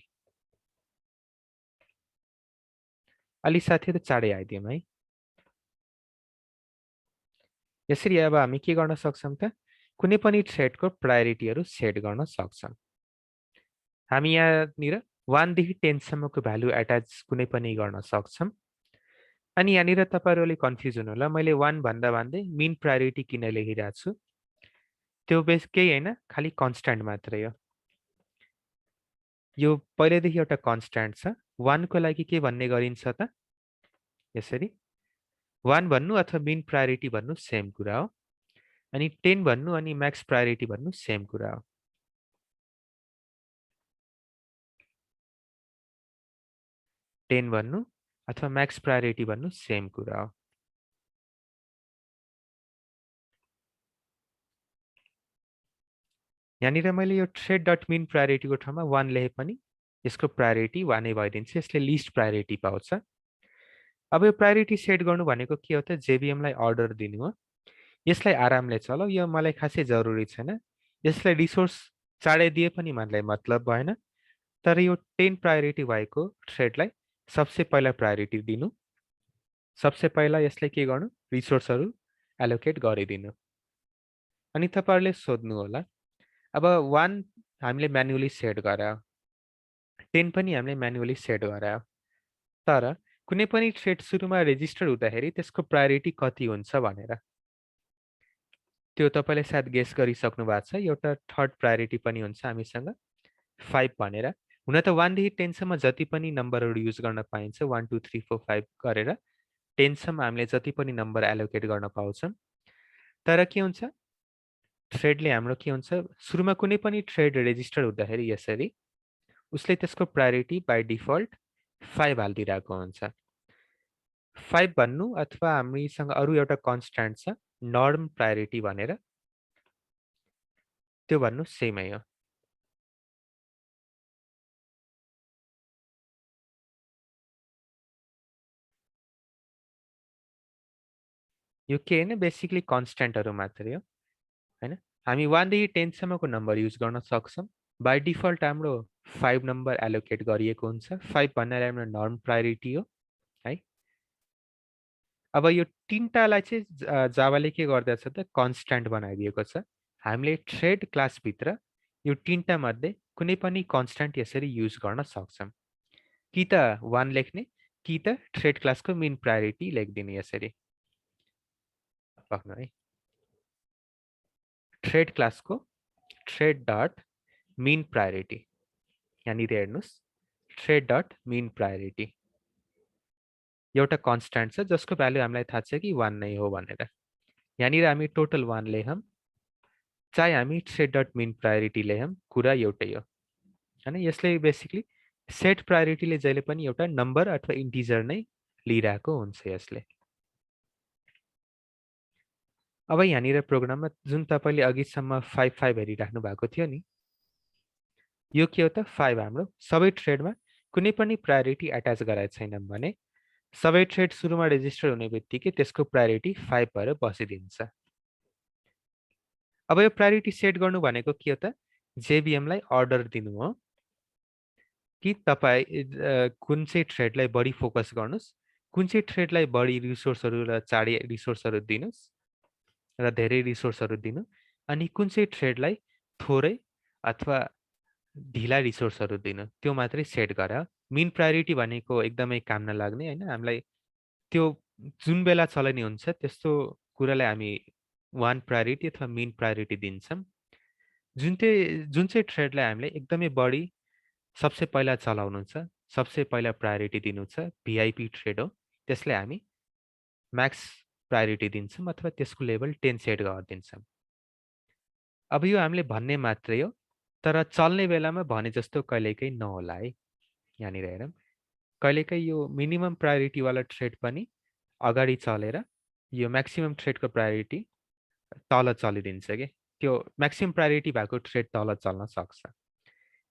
अलि साथीहरु चाँडै आइदिउँ है। यसरी अब हामी के गर्न सक्छौं त कुनै पनि थ्रेडको प्रायोरिटीहरु सेट गर्न सक्छौं। हामी यहाँनिर 1 देखि 10 सम्मको भ्यालु एट्याच कुनै पनि गर्न सक्छौं। अनि यहाँनिर तपाईहरुले कन्फ्युज हुनु होला मैले 1 भन्दा भन्दै मीन प्रायोरिटी किन लेखिरहेको छु त्यो बेस केही हैन खाली कन्स्ट्यान्ट मात्रै हो यो पहिलेदेखि एउटा कन्स्ट्यान्ट छ 1 को लागि के भन्ने गरिन्छ त यसरी 1 भन्नु अथवा मीन प्रायोरिटी भन्नु सेम कुरा हो अनि 10 भन्नु अनि म्याक्स प्रायोरिटी भन्नु सेम कुरा हो 10 भन्नु अथवा म्याक्स प्रायोरिटी भन्नु सेम कुरा हो यहाँनिर मैले यो थ्रेड डट मिन प्रायोरिटीको ठाउँमा 1 लेखे पनि यसको प्रायोरिटी 1 नै भइदिन्छ यसले लिस्ट प्रायोरिटी पाउँछ अब यो प्रायोरिटी सेट गर्नु भनेको के हो त जेबीएम लाई अर्डर दिनु हो यसलाई आरामले चलाऊ यो मलाई खासै जरुरी छैन यसलाई रिसोर्स चाँडै दिए पनि मलाई मतलब भएन तर यो 10 प्रायोरिटी भएको थ्रेडलाई सबसे पहिला प्रायोरिटी दिनु सबसे पहिला यसले के गर्नु रिसोर्सहरु एलोकेट गरिदिनु अनि तपाईहरुले सोध्नु होला अब 1 हामीले म्यानुअली सेट गरायो 10 पनि हामीले म्यानुअली सेट गरायो तर कुनै पनि थ्रेड सुरुमा रेजिस्टर हुँदाखेरि त्यसको प्रायोरिटी कति हुन्छ भनेर त्यो तपाईले सायद गेस गरिसक्नु भएको छ एउटा थर्ड प्रायोरिटी पनि हुन्छ हामीसँग 5 भनेर हुन त 1 देखि 10 सम्म जति पनि नम्बरहरु युज गर्न पाइन्छ 1 2 3 4 5 गरेर 10 सम्म हामीले जति पनि नम्बर एलोकेट गर्न पाउँछौं तर के हुन्छ थ्रेडले हाम्रो के हुन्छ सुरुमा कुनै पनि थ्रेड रेजिस्टर हुँदाखेरि यसरी उसले त्यसको प्रायोरिटी बाइ डिफल्ट 5 हाल्दिरहेको हुन्छ 5 भन्नु अथवा हामीसँग अरु एउटा कन्स्ट्यान्ट छ नर्म प्रायोरिटी भनेर त्यो भन्नु सेमै हो यो के हैन बेसिकली कन्स्ट्यान्टहरु मात्रै हो हैन हामी 1 देखि 10 सम्मको नम्बर युज गर्न सक्छौं बाइ डिफल्ट हाम्रो 5 नम्बर एलोकेट गरिएको हुन्छ 5 भन्ने हाम्रो नर्म प्रायोरिटी हो है अब यो तीनटालाई चाहिँ जावाले के गर्दैछ त कन्स्ट्यान्ट बनाइदिएको छ हामीले थ्रेड क्लास भित्र यो तीनटा मध्ये कुनै पनि कन्स्ट्यान्ट यसरी युज गर्न सक्छौं कि त 1 लेख्ने कि त थ्रेड क्लासको मिन प्रायोरिटी लेख्दिने यसरी पक्न है थ्रेड क्लासको थ्रेड डट मिन प्रायोरिटी यहाँनिर हेर्नुस् थ्रेड डट मिन प्रायोरिटी एउटा कन्स्ट्यान्ट छ जसको भ्यालु हामीलाई थाहा छ कि 1 नै हो भनेर यहाँनिर हामी टोटल 1 लेखौं चाहे हामी थ्रेड डट मिन प्रायोरिटी लेखौं कुरा एउटै हो हैन यसले बेसिकली सेट प्रायोरिटीले जहिले पनि एउटा नम्बर अथवा इन्टिजर नै लिइराको हुन्छ यसले अब यहाँनिर प्रोग्राममा जुन तपाईले अघिसम्म 5 5 हेरिराख्नु भएको थियो नि यो के हो त 5 हाम्रो सबै थ्रेडमा कुनै पनि प्रायोरिटी अट्याच गराएको छैन भने सबै थ्रेड सुरुमा रेजिस्टर हुने बित्तिकै त्यसको प्रायोरिटी 5 भएर बसिदिन्छ अब यो प्रायोरिटी सेट गर्नु भनेको के हो त जेबीएम लाई अर्डर दिनु हो कि तपाई कुन चाहिँ थ्रेडलाई बढी फोकस गर्नुस् कुन चाहिँ थ्रेडलाई बढी रिसोर्सहरु र चाँडै रिसोर्सहरु दिनुस् र धेरै रिसोर्सहरु दिनु अनि कुन चाहिँ थ्रेडलाई थोरै अथवा ढिला रिसोर्सहरु दिनु त्यो मात्रै सेट गरा मिन प्रायोरिटी भनेको एकदमै काम नलाग्ने हैन हामीलाई त्यो जुन बेला चलाउने हुन्छ त्यस्तो कुरालाई हामी 1 प्रायोरिटी अथवा मिन प्रायोरिटी दिन्छौं जुन चाहिँ थ्रेडलाई हामीले एकदमै बढी सबसे पहिला चलाउनु छ सबसे पहिला प्रायोरिटी दिनु छ भिआईपी थ्रेड हो त्यसलाई हामी म्याक्स प्रायोरिटी दिन्छौं अथवा त्यसको लेभल 10 सेट गरिदिन्छौं अब यो हामीले भन्ने मात्रै हो तर चल्ने बेलामा भने जस्तो कहिलेकाहीँ नहोला है यहाँनिर हेरौं कहिलेकाहीँ यो मिनिमम प्रायोरिटी वाला थ्रेड पनि अगाडि चलेर यो म्याक्सिमम थ्रेडको प्रायोरिटी तल चलिदिन्छ के त्यो म्याक्सिमम प्रायोरिटी भएको थ्रेड तल चल्न सक्छ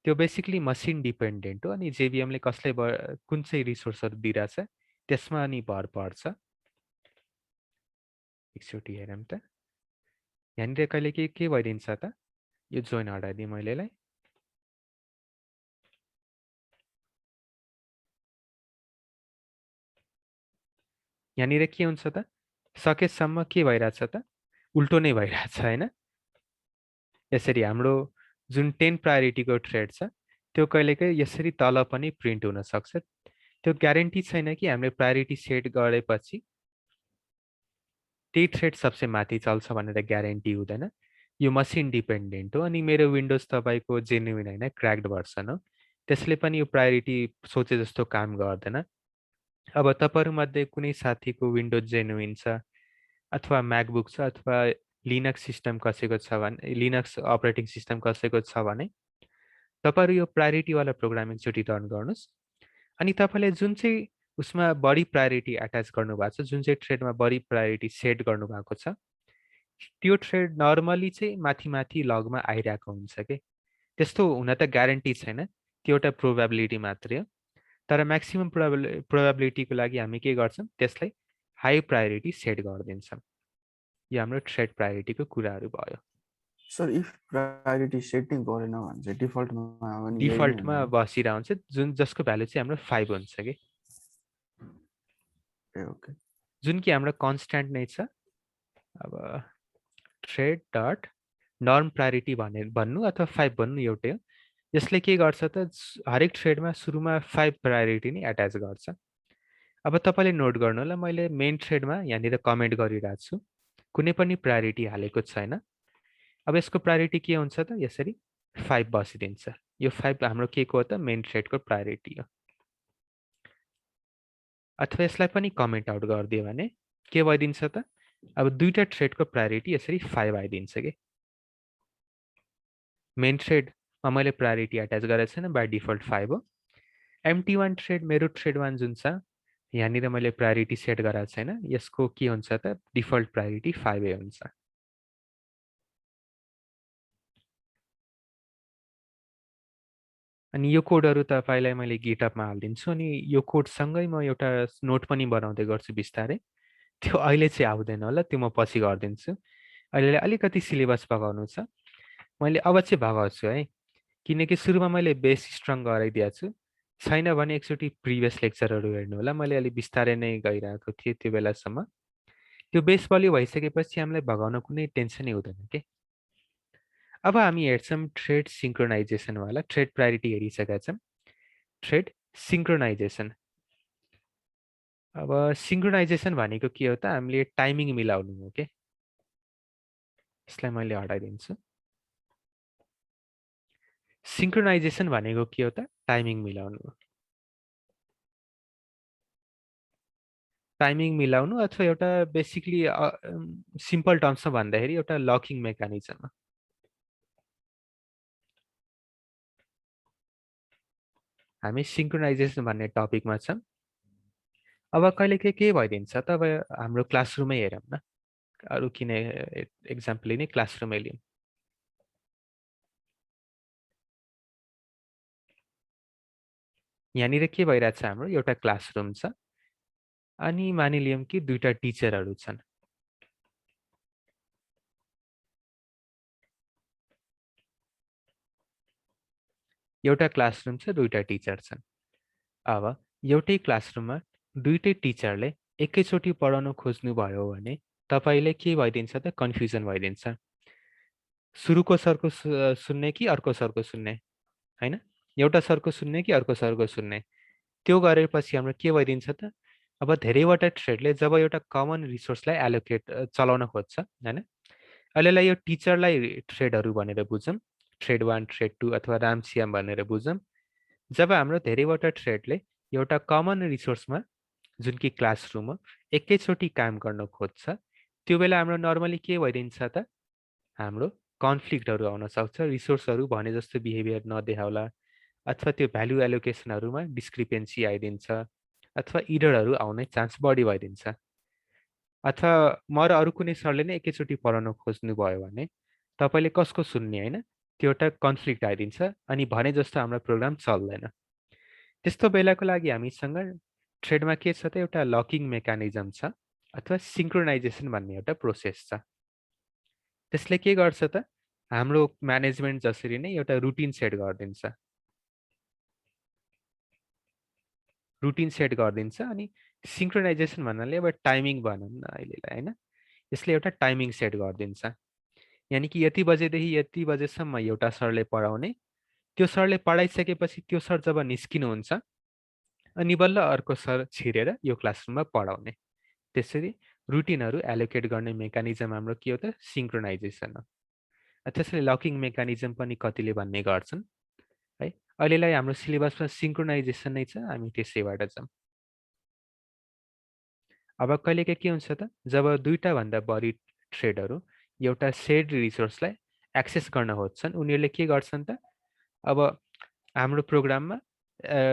त्यो बेसिकली मसिन डिपेन्डेन्ट हो अनि जेबीएम ले कसले कुन चाहिँ रिसोर्सहरु दिइराछ त्यसमा अनि भर पर्छ एकचोटी हेरौं त यहाँनिर कहिले के भइदिन्छ त यो जोइन हटाइदिए मैले लाई यहाँनिर के हुन्छ त सकेसम्म के भइराछ त उल्टो नै भइराछ हैन यसरी हाम्रो जुन 10 प्रायोरिटीको थ्रेड छ त्यो कहिलेकाहीँ यसरी तल पनि प्रिन्ट हुन सक्छ त्यो ग्यारेन्टी छैन कि हामीले प्रायोरिटी सेट गरेपछि त्यही थ्रेड सबसे माथि चल्छ भनेर ग्यारेन्टी हुँदैन। यो मसिन डिपेन्डेन्ट हो। अनि मेरो विन्डोज तपाईँको जेन्युइन होइन, क्र्याक्ड भर्सन हो, त्यसले पनि यो प्रायोरिटी सोचे जस्तो काम गर्दैन। अब तपाईँहरूमध्ये कुनै साथीको विन्डोज जेन्युइन छ अथवा म्याकबुक छ अथवा लिनक्स सिस्टम कसैको छ भने, लिनक्स अपरेटिङ सिस्टम कसैको छ भने तपाईँहरू यो प्रायोरिटीवाला प्रोग्राम एकचोटि रन गर्नुहोस्। अनि तपाईँले जुन चाहिँ उसमा बढी प्रायोरिटी एट्याच गर्नुभएको छ, जुन चाहिँ थ्रेडमा बढी प्रायोरिटी सेट गर्नुभएको छ, त्यो थ्रेड नर्मली चाहिँ माथि माथि लगमा आइरहेको हुन्छ कि। त्यस्तो हुन त ग्यारेन्टी छैन, त्यो एउटा प्रोबेबिलिटी मात्रै हो। तर म्याक्सिमम प्रोबेबिलिटीको लागि हामी के गर्छौँ, त्यसलाई हाई प्रायोरिटी सेट गरिदिन्छौँ। यो हाम्रो थ्रेड प्रायोरिटीको कुराहरू भयो। सर इफ प्रायोरिटी सेट नै गरेन भने चाहिँ डिफल्टमा पनि यही नै डिफल्टमा हुने हो? बसिरहेको हुन्छ, जुन जसको भ्यालु चाहिँ हाम्रो 5 हुन्छ कि, ए ओके। जुन कि हाम्रो कन्स्ट्यान्ट नै छ। अब थ्रेड डट नर्म प्रायोरिटी भन्नु अथवा 5 भन्नु एउटै हो। यसले के गर्छ त, हरेक थ्रेडमा सुरुमा 5 प्रायोरिटी नै एट्याच गर्छ। अब तपाईँले नोट गर्नु होला, मैले मेन थ्रेडमा यहाँनिर कमेन्ट गरिरहेको छु, कुनै पनि प्रायोरिटी हालेको छैन। अब यसको प्रायोरिटी के हुन्छ त, यसरी 5 बसिदिन्छ। यो 5 हाम्रो के को हो त, मेन थ्रेडको प्रायोरिटी हो। अथवा यसलाई पनि कमेन्ट आउट गरिदियो भने के भइदिन्छ त, अब दुईटा थ्रेडको प्रायोरिटी यसरी 5 आइदिन्छ कि। मेन थ्रेडमा मैले प्रायोरिटी एट्याच गरेको छैन, बाई डिफल्ट 5 हो। MT1 थ्रेड, मेरो थ्रेड 1 जुन छ, यहाँनिर मैले प्रायोरिटी सेट गराएको छैन, यसको के हुन्छ त, डिफल्ट प्रायोरिटी 5 हुन्छ। अनि यो कोडहरू तपाईँलाई मैले गिटअपमा हालिदिन्छु। अनि यो कोडसँगै म एउटा नोट पनि बनाउँदै गर्छु बिस्तारै। त्यो अहिले चाहिँ आउँदैन होला, त्यो म पछि गरिदिन्छु। अहिले अलिकति सिलेबस भगाउनु छ, मैले अब चाहिँ भगाउँछु है, किनकि सुरुमा मैले बेस स्ट्रङ गराइदिएको छु। छैन भने एकचोटि प्रिभियस लेक्चरहरू हेर्नु होला, मैले अलिक बिस्तारै नै गइरहेको थिएँ त्यो बेलासम्म। त्यो बेस बलियो भइसकेपछि हामीलाई भगाउन कुनै टेन्सनै हुँदैन के। अब हामी हेर्छौँ थ्रेड सिङ्क्रोनाइजेसनवाला। थ्रेड प्रायोरिटी हेरिसकेका छौँ, थ्रेड सिङ्क्रोनाइजेसन। अब सिङ्क्रोनाइजेसन भनेको के हो त, हामीले टाइमिङ मिलाउनु हो के। यसलाई मैले हटाइदिन्छु। सिङ्क्रोनाइजेसन भनेको के हो त, टाइमिङ मिलाउनु हो। टाइमिङ मिलाउनु अथवा एउटा बेसिकली सिम्पल टर्म्समा भन्दाखेरि एउटा लकिङ मेकानिजम। हामी सिङ्क्रोनाइजेसन भन्ने टपिकमा छौँ। अब कहिले के भइदिन्छ त, अब हाम्रो क्लासरुमै हेरौँ न, अरू किन एक्जाम्पल लिने, क्लासरुमै लिउँ। यहाँनिर के भइरहेछ, हाम्रो एउटा क्लासरुम छ अनि मानिलियौँ कि दुईटा टिचरहरू छन्। एउटा क्लासरुम छ, दुईटा टिचर छन्। अब एउटै क्लासरुममा दुईटै टिचरले एकैचोटि पढाउन खोज्नुभयो भने तपाईँले के भइदिन्छ त, कन्फ्युजन भइदिन्छ। सुरुको सरको सुन्ने कि अर्को सरको सुन्ने, होइन, एउटा सरको सुन्ने कि अर्को सरको सुन्ने। त्यो गरेपछि हाम्रो के भइदिन्छ त, अब धेरैवटा थ्रेडले जब एउटा कमन रिसोर्सलाई एलोकेट चलाउन खोज्छ, होइन, अहिलेलाई यो टिचरलाई थ्रेडहरू भनेर बुझौँ, थ्रेड 1 थ्रेड 2 अथवा रामसियाम भनेर बुझौँ। जब हाम्रो धेरैवटा थ्रेडले एउटा कमन रिसोर्समा, जुन कि क्लासरुम हो, एकैचोटि काम गर्न खोज्छ, त्यो बेला हाम्रो नर्मली के भइदिन्छ त, हाम्रो कन्फ्लिक्टहरू आउन सक्छ। रिसोर्सहरू भने जस्तो बिहेभियर नदेखाउला, अथवा त्यो भ्यालु एलोकेसनहरूमा डिस्क्रिपेन्सी आइदिन्छ, अथवा इररहरू आउने चान्स बढी भइदिन्छ। अथवा म र अरू कुनै सरले नै एकैचोटि पढाउन खोज्नुभयो भने तपाईँले कसको सुन्ने, होइन, त्यो एउटा कन्फ्लिक्ट आइदिन्छ अनि भने जस्तो हाम्रो प्रोग्राम चल्दैन। त्यस्तो बेलाको लागि हामीसँग थ्रेडमा के छ त, एउटा लकिङ मेकानिजम छ अथवा सिङ्क्रोनाइजेसन भन्ने एउटा प्रोसेस छ। त्यसले के गर्छ त, हाम्रो म्यानेजमेन्ट जसरी नै एउटा रुटिन सेट गरिदिन्छ। रुटिन सेट गरिदिन्छ अनि सिङ्क्रोनाइजेसन भन्नाले अब टाइमिङ भनौँ न अहिलेलाई, होइन, यसले एउटा टाइमिङ सेट गरिदिन्छ। यानि कि यति बजेदेखि यति बजेसम्म एउटा सरले पढाउने, त्यो सरले पढाइसकेपछि त्यो सर जब निस्किनुहुन्छ अनि बल्ल अर्को सर छिरेर यो क्लासरुममा पढाउने। त्यसरी रुटिनहरू एलोकेट गर्ने मेकानिजम हाम्रो के हो त सिङ्क्रोनाइजेसन हो। त्यसैले लकिङ मेकानिजम पनि कतिले भन्ने गर्छन् है। अहिलेलाई हाम्रो सिलेबसमा सिङ्क्रोनाइजेसन नै छ, हामी त्यसैबाट जाउँ। अब कहिलेकाहीँ के हुन्छ त जब दुईटा भन्दा बढी थ्रेडहरू एउटा सेड रिसोर्सलाई एक्सेस गर्न खोज्छन्, उनीहरूले के गर्छन् त अब हाम्रो प्रोग्राममा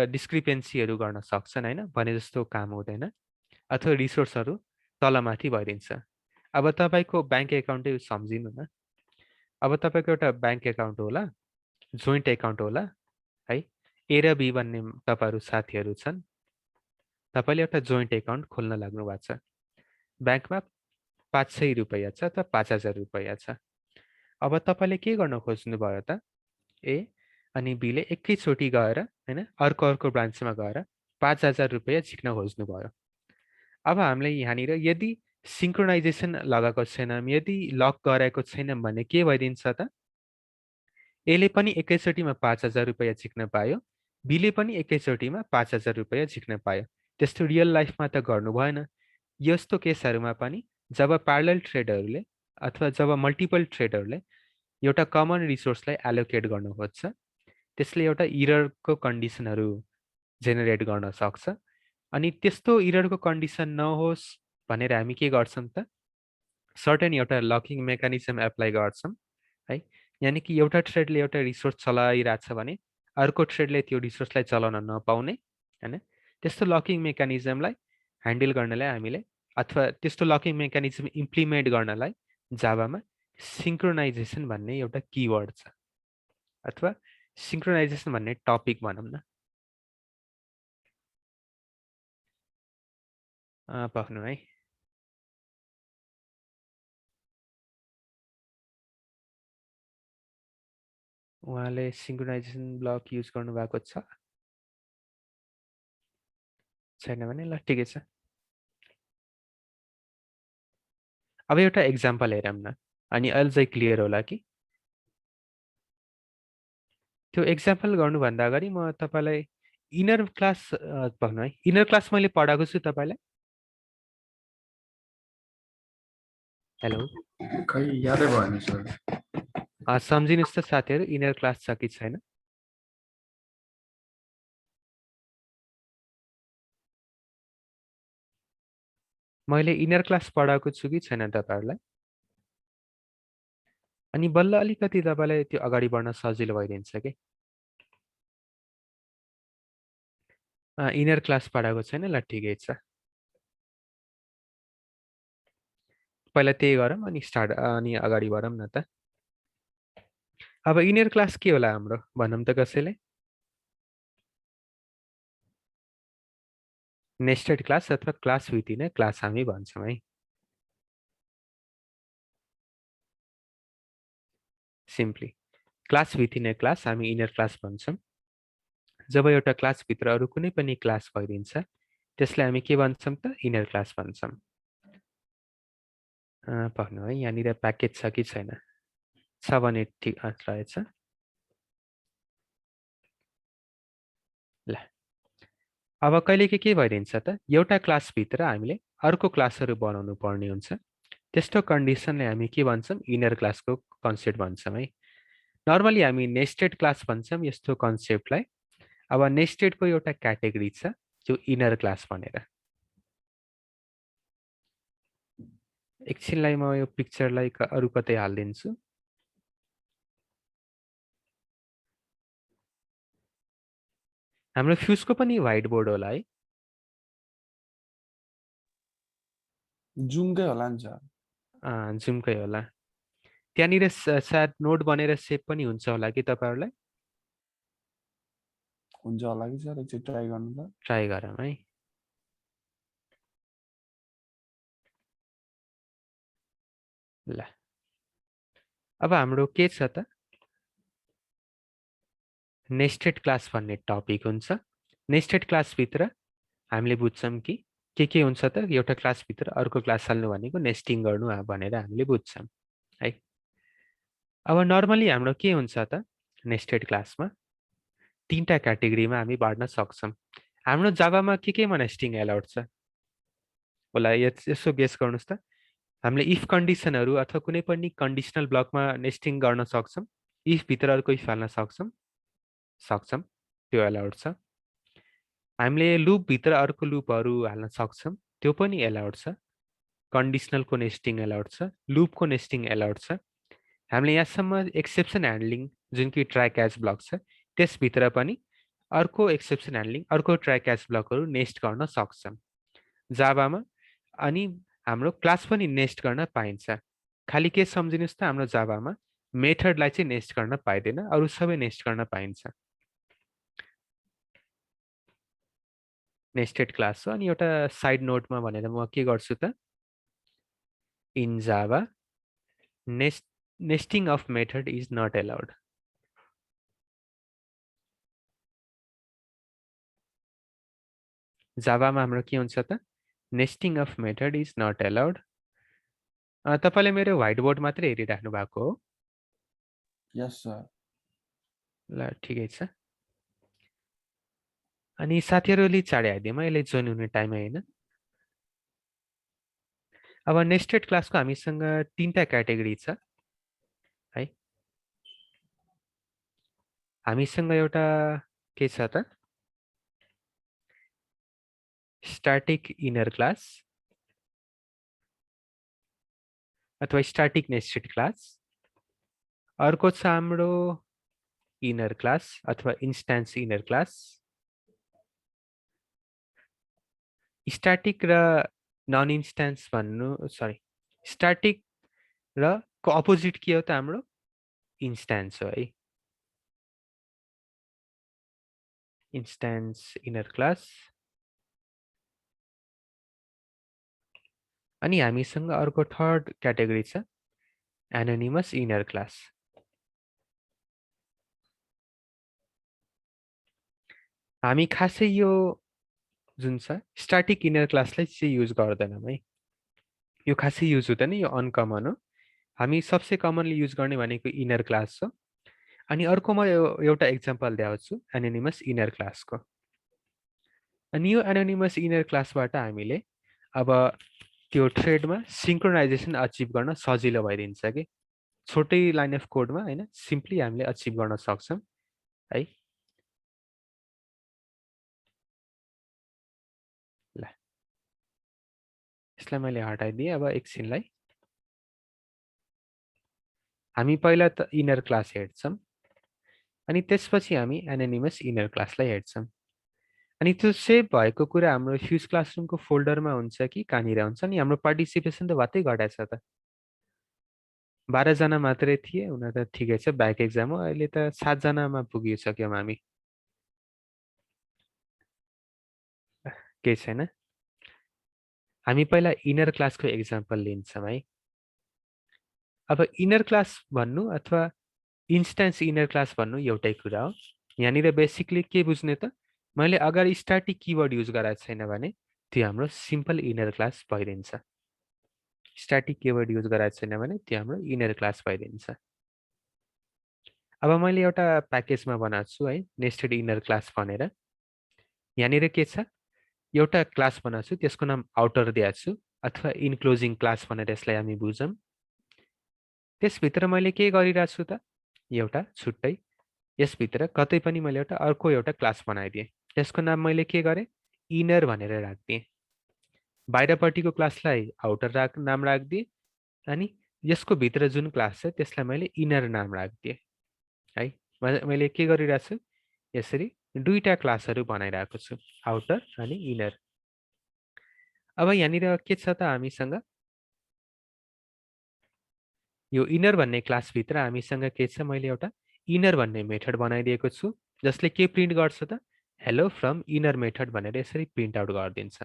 डिस्क्रिपेन्सीहरू गर्न सक्छन् होइन, भने जस्तो काम हुँदैन, अथवा रिसोर्सहरू तलमाथि भइदिन्छ। अब तपाईँको ब्याङ्क एकाउन्टै सम्झिनु न, अब तपाईँको एउटा ब्याङ्क एकाउन्ट होला, जोइन्ट एकाउन्ट होला है, ए र बी भन्ने तपाईँहरू साथीहरू छन्, तपाईँले एउटा जोइन्ट एकाउन्ट खोल्न लाग्नु भएको छ, ब्याङ्कमा 500 रुपियाँ छ अथवा 5000 रुपियाँ छ। अब तपाईँले के गर्न खोज्नुभयो त ए अनि बीले एकैचोटि गएर होइन अर्को ब्रान्चमा गएर 5000 रुपियाँ झिक्न खोज्नुभयो। अब हामीले यहाँनिर यदि सिङ्क्रोनाइजेसन लगाएको छैनौँ, यदि लक गराएको छैनौँ भने के भइदिन्छ त एले पनि एकैचोटिमा 5000 रुपियाँ झिक्न पायो, बीले पनि एकैचोटिमा 5000 रुपियाँ झिक्न पायो। त्यस्तो रियल लाइफमा त गर्नु भएन। यस्तो केसहरूमा पनि जब प्यारलल ट्रेडरहरूले अथवा जब मल्टिपल ट्रेडरले एउटा कमन रिसोर्सलाई एलोकेट गर्न खोज्छ, त्यसले एउटा इररको कन्डिसनहरू जेनेरेट गर्न सक्छ। अनि त्यस्तो इररको कन्डिसन नहोस् भनेर हामी के गर्छौँ त सर्टेन एउटा लकिङ मेकानिजम एप्लाई गर्छौँ है। यानि कि एउटा ट्रेडले एउटा रिसोर्स चलाइरहेछ भने अर्को ट्रेडले त्यो रिसोर्सलाई चलाउन नपाउने होइन, त्यस्तो लकिङ मेकानिजमलाई ह्यान्डल गर्नलाई हामीले अथवा त्यस्तो लकिङ मेकानिजम इम्प्लिमेन्ट गर्नलाई जाभामा सिङ्क्रोनाइजेसन भन्ने एउटा किवर्ड छ, अथवा सिङ्क्रोनाइजेसन भन्ने टपिक भनौँ न। पक्नु है। उहाँले सिङ्क्रोनाइजेसन ब्लक युज गर्नुभएको छ छैन भने ल ठिकै छ। अब एउटा एक्जाम्पल हेरौँ न, अनि अहिले चाहिँ क्लियर होला कि। त्यो एक्जाम्पल गर्नुभन्दा अगाडि म तपाईँलाई इनर क्लास भन्नु है, इनर क्लास मैले पढाएको छु तपाईँलाई। हेलो, खै यादै भएन सर। सम्झिनुहोस् त साथीहरू, इनर क्लास छ कि छैन। मैले इनर क्लास पढाएको छु कि छैन तपाईँहरूलाई। अनि बल्ल अलिकति तपाईँलाई त्यो अगाडि बढ्न सजिलो भइदिन्छ कि। इनर क्लास पढाएको छैन, ल ठिकै छ। पहिला त्यही गरौँ अनि अनि अगाडि बढौँ न त। अब इनर क्लास के होला हाम्रो भनौँ त कसैले। नेस्टेड क्लास अथवा क्लास विथिन ए क्लास हामी भन्छौँ है। सिम्पली क्लास विथिन ए क्लास हामी इनर क्लास भन्छौँ। जब एउटा क्लासभित्र अरू कुनै पनि क्लास भइदिन्छ त्यसलाई हामी के भन्छौँ त इनर क्लास भन्छौँ। पढ्नु है, यहाँनिर प्याकेज छ कि छैन, छ भने ठिक रहेछ। ल अब कहिले के भइदिन्छ त एउटा क्लासभित्र हामीले अर्को क्लासहरू बनाउनु पर्ने हुन्छ, त्यस्तो कन्डिसनले हामी के भन्छौँ इनर क्लासको कन्सेप्ट भन्छौँ है। नर्मली हामी नेस्टेड क्लास भन्छौँ यस्तो कन्सेप्टलाई। अब नेस्टेडको एउटा क्याटेगोरी छ जो इनर क्लास भनेर। एकछिनलाई म यो पिक्चरलाई अरू कतै हालिदिन्छु। हाम्रो फ्युजको पनि व्हाइट बोर्ड होला है। जुमकै होला नि सर। जुमकै होला। त्यहाँनिर सायद नोट बनेर सेभ पनि हुन्छ होला कि तपाईँहरूलाई। हुन्छ होला कि सर, एकचोटि ट्राई गर्नु त। ट्राई गरौँ है। ल अब हाम्रो के छ त नेस्टेड क्लास भन्ने टपिक हुन्छ। नेस्टेड क्लासभित्र हामीले बुझ्छौँ कि के हुन्छ त एउटा क्लासभित्र अर्को क्लास हाल्नु भनेको नेस्टिङ गर्नु भनेर हामीले बुझ्छौँ है। अब नर्मली हाम्रो के हुन्छ त नेस्टेड क्लासमा तीनटा क्याटेगोरीमा हामी बाँड्न सक्छौँ। हाम्रो जाभामा केमा नेस्टिङ एलाउड छ होला यसो गेस गर्नुहोस् त हामीले इफ कन्डिसनहरू अथवा कुनै पनि कन्डिसनल ब्लकमा नेस्टिङ गर्न सक्छौँ इफ भित्र अर्को इफ हाल्न सक्छौँ त्यो एलाउड छ हामीले लुपभित्र अर्को लुपहरू हाल्न सक्छौँ त्यो पनि एलाउड छ कन्डिसनलको नेस्टिङ एलाउड छ लुपको नेस्टिङ एलाउड छ हामीले यहाँसम्म एक्सेप्सन ह्यान्डलिङ जुन कि ट्राई क्याच ब्लक छ त्यसभित्र पनि अर्को एक्सेप्सन ह्यान्डलिङ अर्को ट्राई क्याच ब्लकहरू नेस्ट गर्न सक्छौँ जाभामा अनि हाम्रो क्लास पनि नेस्ट गर्न पाइन्छ खालि के सम्झिनुहोस् त हाम्रो जाभामा मेथडलाई चाहिँ नेस्ट गर्न पाइँदैन अरू सबै नेस्ट गर्न पाइन्छ नेस्टेड क्लास हो अनि एउटा साइड नोटमा भनेर म के गर्छु त in Java nesting of method is not allowed. जाभामा हाम्रो के हुन्छ त nesting of method is not allowed तपाईले मेरो व्हाइट बोर्ड मात्रै हेरिराख्नु भएको हो यस सर ल ठिकै छ अनि साथीहरूले चाँडै आइदिए मैले जोइन हुने टाइम हैन अब नेस्टेड क्लासको हामीसँग तीनटा क्याटेगोरी छ है हामीसँग एउटा के छ त स्ट्याटिक इनर क्लास अथवा स्ट्याटिक नेस्टेड क्लास अर्को छ हाम्रो इनर क्लास अथवा इन्स्टान्स इनर क्लास स्ट्याटिक र नन इन्स्टान्स भन्नु सरी स्ट्याटिक र को अपोजिट के हो त हाम्रो इन्स्टान्स हो है इन्स्टान्स इनर क्लास अनि हामीसँग अर्को थर्ड क्याटेगोरी छ एनोनिमस इनर क्लास हामी खासै यो जुन छ स्ट्याटिक इनर क्लासलाई चाहिँ युज गर्दैनौँ है यो खासै युज हुँदैन यो अनकमन हो हामी सबसे कमनली युज गर्ने भनेको इनर क्लास हो अनि अर्को म एउटा एक्जाम्पल देखाउँछु एनोनिमस इनर क्लासको अनि यो एनोनिमस इनर क्लासबाट हामीले अब त्यो थ्रेडमा सिंक्रोनाइजेसन अचिभ गर्न सजिलो भइदिन्छ कि छोटै लाइन अफ कोडमा हैन सिम्पली हामीले अचिभ गर्न सक्छौं है ल यसलाई मैले हटाइदिएँ अब एकछिनलाई हामी पहिला त इनर क्लास हेर्छौं अनि त्यसपछि हामी एनोनिमस इनर क्लासलाई हेर्छौं अनि त्यो सेभ भएको कुरा हाम्रो फ्युज क्लासरुमको फोल्डरमा हुन्छ कि कहाँनिर हुन्छ नि हाम्रो पार्टिसिपेसन त वातै घटाछ त 12 जना मात्रै थिए हुन त ठिकै छ ब्याक एक्जाम हो अहिले त 7 जनामा पुगिसक्यौं हामी केही छैन हामी पहिला इनर क्लासको एक्जाम्पल लिन्छौं है अब इनर क्लास भन्नु अथवा इन्स्टान्स इनर क्लास भन्नु एउटै कुरा हो यहाँनिर बेसिकली के बुझ्ने त मैले अगाडि स्ट्याटिक किवर्ड युज गराएको छैन भने त्यो हाम्रो सिम्पल इनर क्लास भइदिन्छ स्ट्याटिक किवर्ड युज गराएको छैन भने त्यो हाम्रो इनर क्लास भइदिन्छ अब मैले एउटा प्याकेजमा बनाएको छु है नेस्टेड इनर क्लास भनेर यहाँनिर के छ एउटा क्लास बनाएको छु त्यसको नाम आउटर दिएको छु अथवा इन्क्लोजिङ क्लास भनेर यसलाई हामी बुझौँ त्यसभित्र मैले के गरिरहेको छु त एउटा छुट्टै यसभित्र कतै पनि मैले अर्को एउटा क्लास बनाइदिएँ त्यसको नाम मैले के गरेँ इनर भनेर राखिदिएँ बाहिरपट्टिको क्लासलाई आउटर नाम राखिदिएँ अनि यसको भित्र जुन क्लास छ त्यसलाई मैले इनर नाम राखिदिएँ है मैले के गरिरहेको छु यसरी दुईटा क्लासहरू बनाइरहेको छु आउटर अनि इनर अब यहाँनिर के छ त हामीसँग यो इनर भन्ने क्लासभित्र हामीसँग के छ मैले एउटा इनर भन्ने मेथड बनाइदिएको छु जसले के प्रिन्ट गर्छ त हेलो फ्रम इनर मेथड भनेर यसरी प्रिन्ट आउट गरिदिन्छ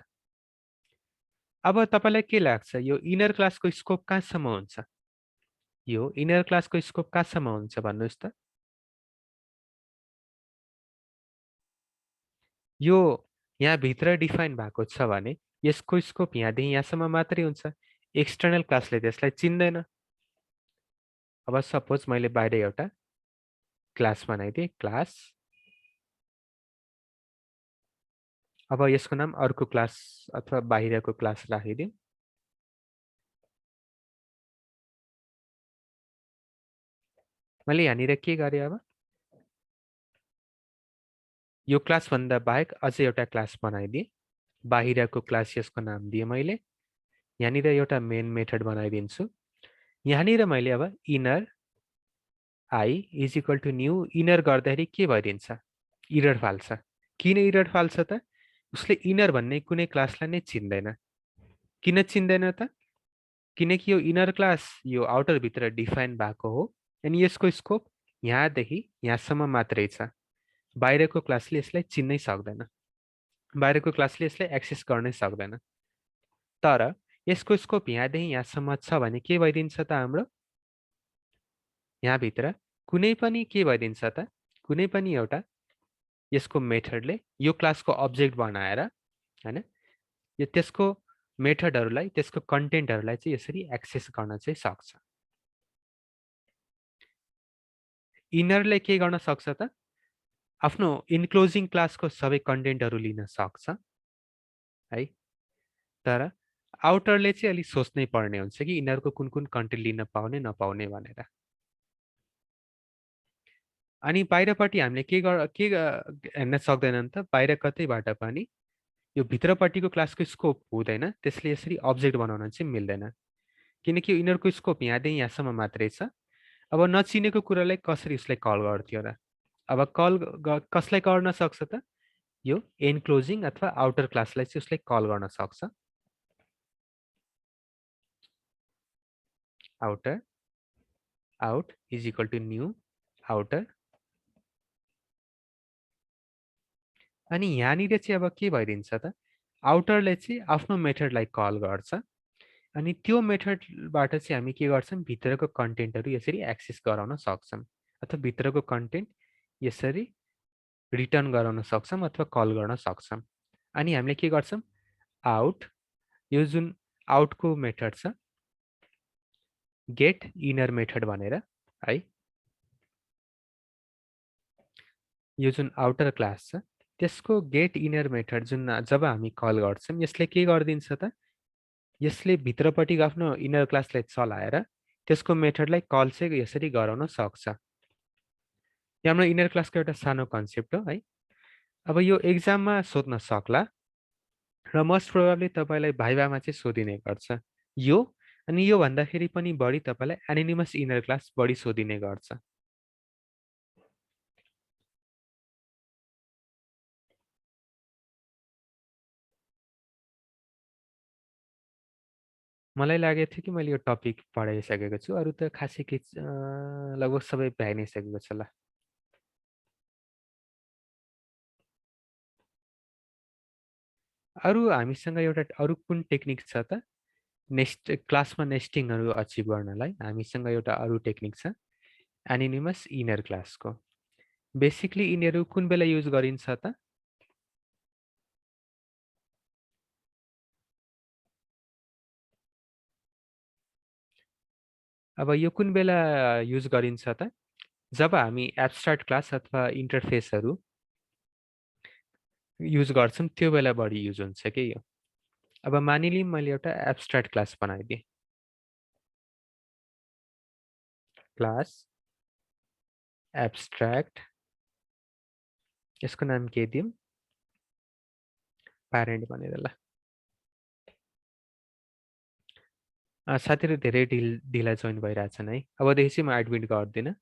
अब तपाईलाई के लाग्छ यो इनर क्लासको स्कोप कहाँसम्म हुन्छ यो इनर क्लासको स्कोप कहाँसम्म हुन्छ भन्नुहोस् त यो यहाँ भित्र डिफाइन भएको छ भने यसको स्कोप यहाँदेखि यहाँसम्म मात्रै हुन्छ एक्सटर्नल क्लासले त्यसलाई चिन्दैन अब सपोज मैले बाहिर एउटा क्लास बनाइदिएँ क्लास अब यसको नाम अर्को क्लास अथवा बाहिरको क्लास राखिदिउँ। मैले यहाँनिर के गरेँ अब यो क्लास भन्दा बाहेक अझै एउटा क्लास बनाइदिएँ। बाहिरको क्लास यसको नाम दिएँ मैले। यहाँनिर एउटा मेन मेथड बनाइदिन्छु। यहाँनिर मैले अब inner I is equal to new inner गर्दाखेरि के भइदिन्छ इरर फाल्छ। किन इरर फाल्छ त उसले इनर भन्ने कुनै क्लासलाई नै चिन्दैन। किन चिन्दैन त किनकि यो इनर क्लास यो आउटर भित्र डिफाइन भएको हो अनि यसको स्कोप यहाँदेखि यहाँसम्म मात्रै छ। बाहिरको क्लासले यसलाई चिन्नै सक्दैन। बाहिरको क्लासले यसलाई एक्सेस गर्नै सक्दैन। तर यसको स्कोप यहाँदेखि यहाँसम्म छ भने के भइदिन्छ त हाम्रो यहाँभित्र कुनै पनि के भइदिन्छ त कुनै पनि एउटा यसको मेथडले यो क्लासको अब्जेक्ट बनाएर हैन यो त्यसको मेथडहरूलाई त्यसको कन्टेन्टहरूलाई चाहिँ यसरी एक्सेस गर्न चाहिँ सक्छ। इनरले के गर्न सक्छ त आफ्नो इन्क्लोजिङ क्लासको सबै कन्टेन्टहरू लिन सक्छ है। तर आउटरले चाहिँ अलिक सोच्नै पर्ने हुन्छ कि इनरको कुन कुन कन्टेन्ट लिन पाउने नपाउने भनेर। अनि बाहिरपट्टि हामीले के हेर्न सक्दैनन् त बाहिर कतैबाट पनि यो भित्रपट्टिको क्लासको स्कोप हुँदैन। त्यसले यसरी अब्जेक्ट बनाउन चाहिँ मिल्दैन किनकि यो इनरको स्कोप यहाँदेखि यहाँसम्म मात्रै छ। अब नचिनेको कुरालाई कसरी उसलाई कल गर्थ्यो र अब कल कसलाई गर्न सक्छ त यो एनक्लोजिङ अथवा आउटर क्लासलाई चाहिँ उसले कल गर्न सक्छ। Outer out is equal to new outer. अनि यहाँनिर चाहिँ अब के भइदिन्छ त आउटरले चाहिँ आफ्नो मेथडलाई कल गर्छ अनि त्यो मेथडबाट चाहिँ हामी के गर्छौँ भित्रको कन्टेन्टहरू यसरी एक्सेस गराउन सक्छौँ अथवा भित्रको कन्टेन्ट यसरी रिटर्न गराउन सक्छौँ अथवा कल गर्न सक्छौँ। अनि हामीले के गर्छौँ आउट यो जुन आउटको मेथड छ गेट इनर मेथड भनेर है यो जुन आउटर क्लास छ त्यसको गेट इनर मेथड जुन जब हामी कल गर्छौँ यसले के गरिदिन्छ त यसले भित्रपट्टिको आफ्नो इनर क्लासलाई चलाएर त्यसको मेथडलाई कल चाहिँ यसरी गराउन सक्छ। यो हाम्रो इनर क्लासको एउटा सानो कन्सेप्ट हो है। अब यो एक्जाममा सोध्न सक्ला र मोस्ट प्रोबेबली तपाईँलाई भाइभामा चाहिँ सोधिने गर्छ यो। अनि यो भन्दाखेरि पनि बढी तपाईँलाई एनोनिमस इनर क्लास बढी सोधिने गर्छ। मलाई लागेको थियो कि मैले यो टपिक पढाइसकेको छु। अरू त खासै के लगभग सबै भ्याइ नै सकेको छ ल। अरू हामीसँग एउटा अरू कुन टेक्निक छ त क्लासमा नेस्टिङहरू अचिभ गर्नलाई हामीसँग एउटा अरू टेक्निक छ एनोनिमस इनर क्लासको। बेसिकली यिनीहरू कुन बेला युज गरिन्छ त अब यो कुन बेला युज गरिन्छ त जब हामी एब्स्ट्र्याक्ट क्लास अथवा इन्टरफेसहरू युज गर्छौँ त्यो बेला बढी युज हुन्छ कि यो। अब मानिलिउँ मैले एउटा एब्स्ट्र्याक्ट क्लास बनाइदिएँ क्लास एब्स्ट्र्याक्ट यसको नाम के दिउँ प्यारेन्ट भनेर ल। साथीहरू धेरै ढिला जोइन भइरहेछन् है। अबदेखि चाहिँ म एडमिट गर्दिनँ।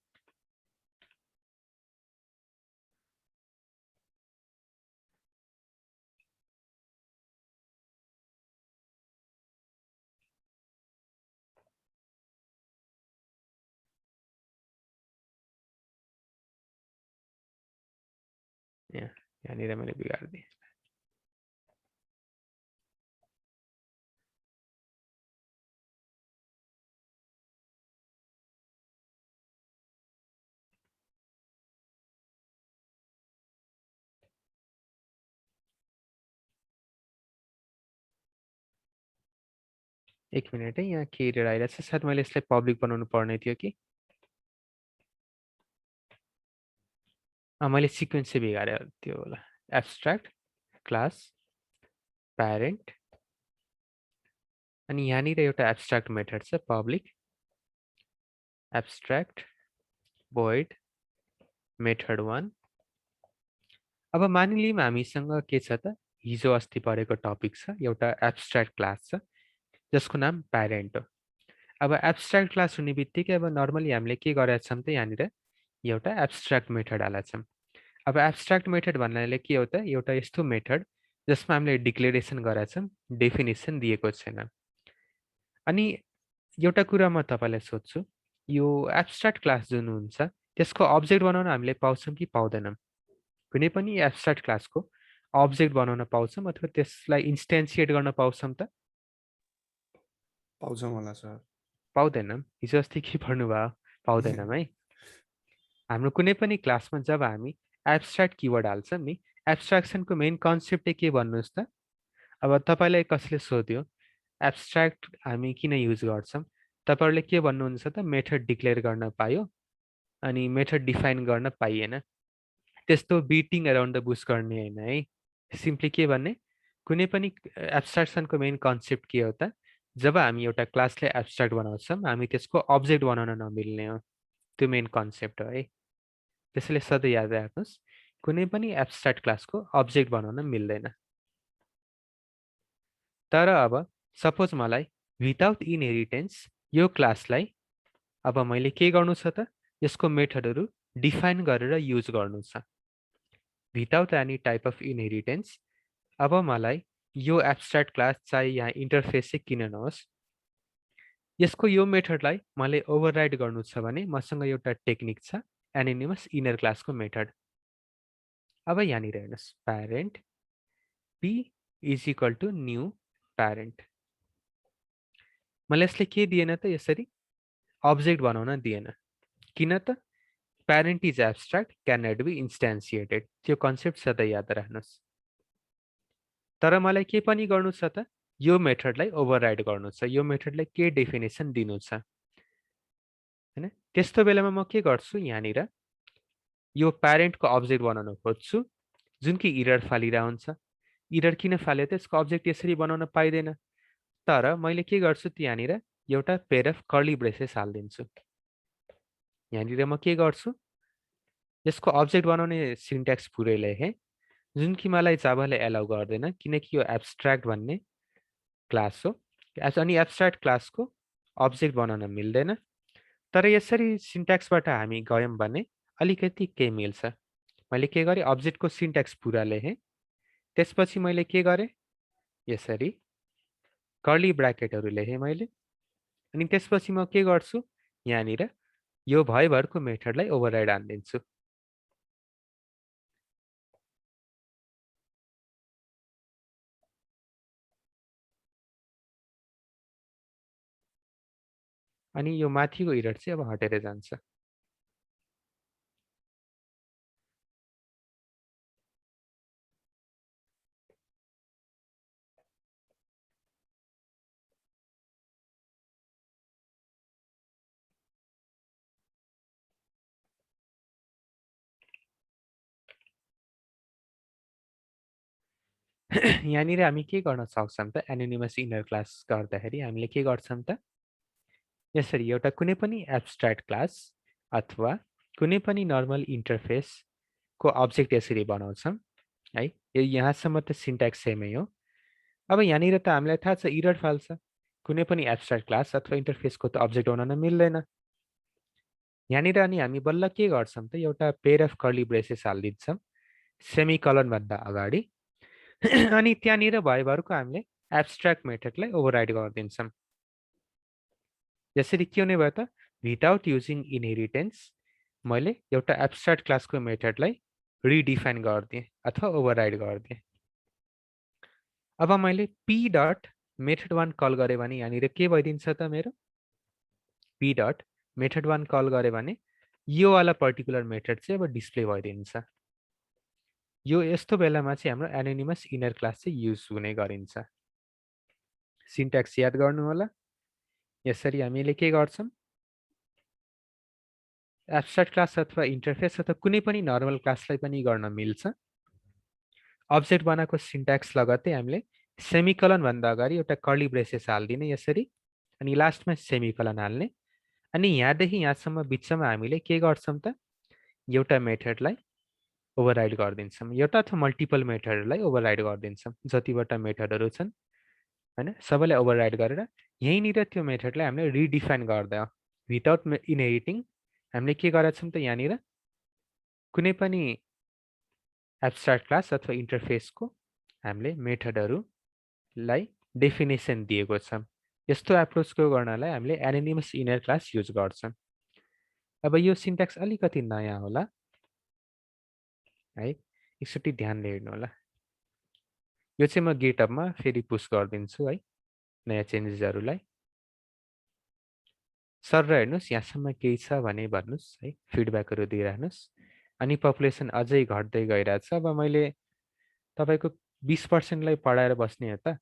यहाँनिर मैले बिगारिदिएँ। एक मिनट है यहाँ के एरर आइरहेछ। सायद मैले यसलाई पब्लिक बनाउनु पर्ने थियो कि मैले सिक्वेन्स चाहिँ बिगारेँ त्यो होला। एब्स्ट्र्याक्ट क्लास प्यारेन्ट अनि यहाँनिर एउटा एब्स्ट्र्याक्ट मेथड छ पब्लिक एब्स्ट्र्याक्ट void मेथड 1। अब मानिलिउँ हामीसँग के छ त हिजो अस्ति पढेको टपिक छ एउटा एब्स्ट्र्याक्ट क्लास छ जसको नाम प्यारेन्ट हो। अब एब्स्ट्र्याक्ट क्लास हुने बित्तिकै अब नर्मली हामीले के गरेका छौँ त यहाँनिर एउटा एब्स्ट्र्याक्ट मेथड हालेका छौँ। अब एब्स्ट्र्याक्ट मेथड भन्नाले के हो त एउटा यस्तो मेथड जसमा हामीले डिक्लेरेसन गरेका छौँ डेफिनेसन दिएको छैन। अनि एउटा कुरा म तपाईँलाई सोध्छु यो एब्स्ट्र्याक्ट क्लास जुन हुन्छ त्यसको अब्जेक्ट बनाउन हामीले पाउँछौँ कि पाउँदैनौँ? कुनै पनि एब्स्ट्र्याक्ट क्लासको अब्जेक्ट बनाउन पाउँछौँ अथवा त्यसलाई इन्स्टेन्सिएट गर्न पाउँछौँ त? पाउँछौँ होला सर। पाउँदैनौँ। हिजो अस्ति के पढ्नुभयो? पाउँदैनौँ है। हाम्रो कुनै पनि क्लासमा जब हामी एब्स्ट्र्याक्ट किवर्ड हाल्छौँ नि एब्स्ट्र्याक्सनको मेन कन्सेप्ट चाहिँ के भन्नुहोस् त? अब तपाईँलाई कसले सोध्यो एब्स्ट्र्याक्ट हामी किन युज गर्छौँ? तपाईँहरूले के भन्नुहुन्छ त मेथड डिक्लेयर गर्न पायो अनि मेथड डिफाइन गर्न पाइएन। त्यस्तो बिटिङ अराउन्ड द बुस गर्ने होइन है। सिम्पली के भन्ने कुनै पनि एब्स्ट्र्याक्सनको मेन कन्सेप्ट के हो त जब हामी एउटा क्लासलाई एब्स्ट्र्याक्ट बनाउँछौँ हामी त्यसको अब्जेक्ट बनाउन नमिल्ने हो। त्यो मेन कन्सेप्ट हो है। त्यसैले सधैँ याद राख्नुहोस् कुनै पनि एब्स्ट्र्याक्ट क्लासको अब्जेक्ट बनाउन मिल्दैन। तर अब सपोज मलाई विदाउट इनहेरिटेन्स यो क्लासलाई अब मैले के गर्नु छ त यसको मेथडहरू डिफाइन गरेर युज गर्नु छ। Without any type of inheritance अब मलाई यो एब्स्ट्र्याक्ट क्लास चाहे यहाँ इन्टरफेस चाहिँ किन नहोस् यसको यो मेथडलाई मैले ओभरराइड गर्नु छ भने मसँग एउटा टेक्निक छ एनोनिमस इनर क्लासको मेथड। अब यहाँनिर हेर्नुहोस् parent p is equal to new parent. मलाई यसले के दिएन त यसरी अब्जेक्ट बनाउन दिएन। किन त parent is abstract cannot be instantiated. त्यो कन्सेप्ट सधैँ याद राख्नुहोस्। तर मलाई के पनि गर्नु छ त यो मेथडलाई ओभरराइड गर्नु छ। यो मेथडलाई के डेफिनेसन दिनु छ हैन। त्यस्तो बेलामा म के गर्छु यहाँनिर यो प्यारेन्टको अब्जेक्ट बनाउन खोज्छु जुन कि इरर फालिरहेको हुन्छ। इरर किन फाल्यो त यसको अब्जेक्ट यसरी बनाउन पाइँदैन। तर मैले के गर्छु त यहाँनिर एउटा पेयर अफ कर्ली ब्रेसेस हालिदिन्छु। यहाँनिर म के गर्छु यसको अब्जेक्ट बनाउने सिन्ट्याक्स पुरै लेखेँ जुन कि मलाई जाभाले एलाउ गर्दैन किनकि यो एब्स्ट्र्याक्ट भन्ने क्लास हो अनि एब्स्ट्र्याक्ट क्लासको अब्जेक्ट बनाउन मिल्दैन। तर यसरी सिन्ट्याक्सबाट हामी गयौँ भने अलिकति केही मिल्छ। मैले के गरेँ अब्जेक्टको सिन्ट्याक्स पुरा लेखेँ त्यसपछि मैले के गरेँ यसरी कर्ली ब्राकेटहरू लेखेँ मैले अनि त्यसपछि म के गर्छु यहाँनिर यो भरको मेथडलाई ओभरराइड हानिदिन्छु। अनि यो माथिको इरर चाहिँ अब हटेर जान्छ। यहाँनिर हामी के गर्न सक्छौँ त एनोनिमस इनर क्लास गर्दाखेरि हामीले के गर्छौँ त यसरी एउटा कुनै पनि एब्स्ट्र्याक्ट क्लास अथवा कुनै पनि नर्मल इन्टरफेसको अब्जेक्ट यसरी बनाउँछौँ है। यो यहाँसम्म त सिन्ट्याक्स सेमै हो। अब यहाँनिर त हामीलाई थाहा छ इरर फाल्छ। कुनै पनि एब्स्ट्र्याक्ट क्लास अथवा इन्टरफेसको त अब्जेक्ट बनाउन मिल्दैन। यहाँनिर अनि हामी बल्ल के गर्छौँ त एउटा पेयर अफ कर्ली ब्रेसेस हालिदिन्छौँ सेमिकलनभन्दा अगाडि अनि त्यहाँनिर भरको हामीले एब्स्ट्र्याक्ट मेथडलाई ओभरराइड गरिदिन्छौँ। यसरी के हुने भयो त विदाउट युजिङ इनहेरिटेन्स मैले एउटा एब्स्ट्र्याक्ट क्लासको मेथडलाई रिडिफाइन गरिदिएँ अथवा ओभरराइड गरिदिएँ। अब मैले p डट मेथड 1 कल गरेँ भने यहाँनिर के भइदिन्छ त मेरो p डट मेथड 1 कल गरेँ भने यो वाला पर्टिकुलर मेथड चाहिँ अब डिस्प्ले भइदिन्छ। यो यस्तो बेलामा चाहिँ हाम्रो एनोनिमस इनर क्लास चाहिँ युज हुने गरिन्छ। सिन्ट्याक्स याद गर्नु होला। यसरी हामीले के गर्छौँ एब्स्ट्र्याक्ट क्लास अथवा इन्टरफेस अथवा कुनै पनि नर्मल क्लासलाई पनि गर्न मिल्छ। अब्जेक्ट बनाएको सिन्ट्याक्स लगत्तै हामीले सेमिकलन भन्दा अगाडि एउटा कर्ली ब्रेसेस हाल्दिने यसरी अनि लास्टमा सेमिकलन हाल्ने अनि यहाँदेखि यहाँसम्म बिचमा हामीले के गर्छौँ त एउटा मेथडलाई ओभरराइड गरिदिन्छौँ एउटा अथवा मल्टिपल मेथडहरूलाई ओभरराइड गरिदिन्छौँ जतिवटा मेथडहरू छन् हैन सबैलाई ओभरराइड गरेर यहीँनिर त्यो मेथडलाई हामीले रिडिफाइन गर्दा विदाउट इनहेरिटिङ हामीले के गरेका छौँ त यहाँनिर कुनै पनि एब्स्ट्राक्ट क्लास अथवा इन्टरफेसको हामीले मेथडहरूलाई डेफिनेसन दिएको छ यस्तो एप्रोचको गर्नलाई हामीले एनोनिमस इनर क्लास युज गर्छौँ अब यो सिन्ट्याक्स अलिकति नयाँ होला है एकचोटि ध्यानले हेर्नु होला यो चाहिँ म गिटहबमा फेरि पुश गरिदिन्छु है नयाँ चेन्जेसहरूलाई सर र हेर्नुहोस् यहाँसम्म केही छ भने भन्नुहोस् है फिडब्याकहरू दिइराख्नुहोस् अनि पपुलेसन अझै घट्दै गइरहेछ अब मैले तपाईँको 20%लाई पढाएर बस्ने हो त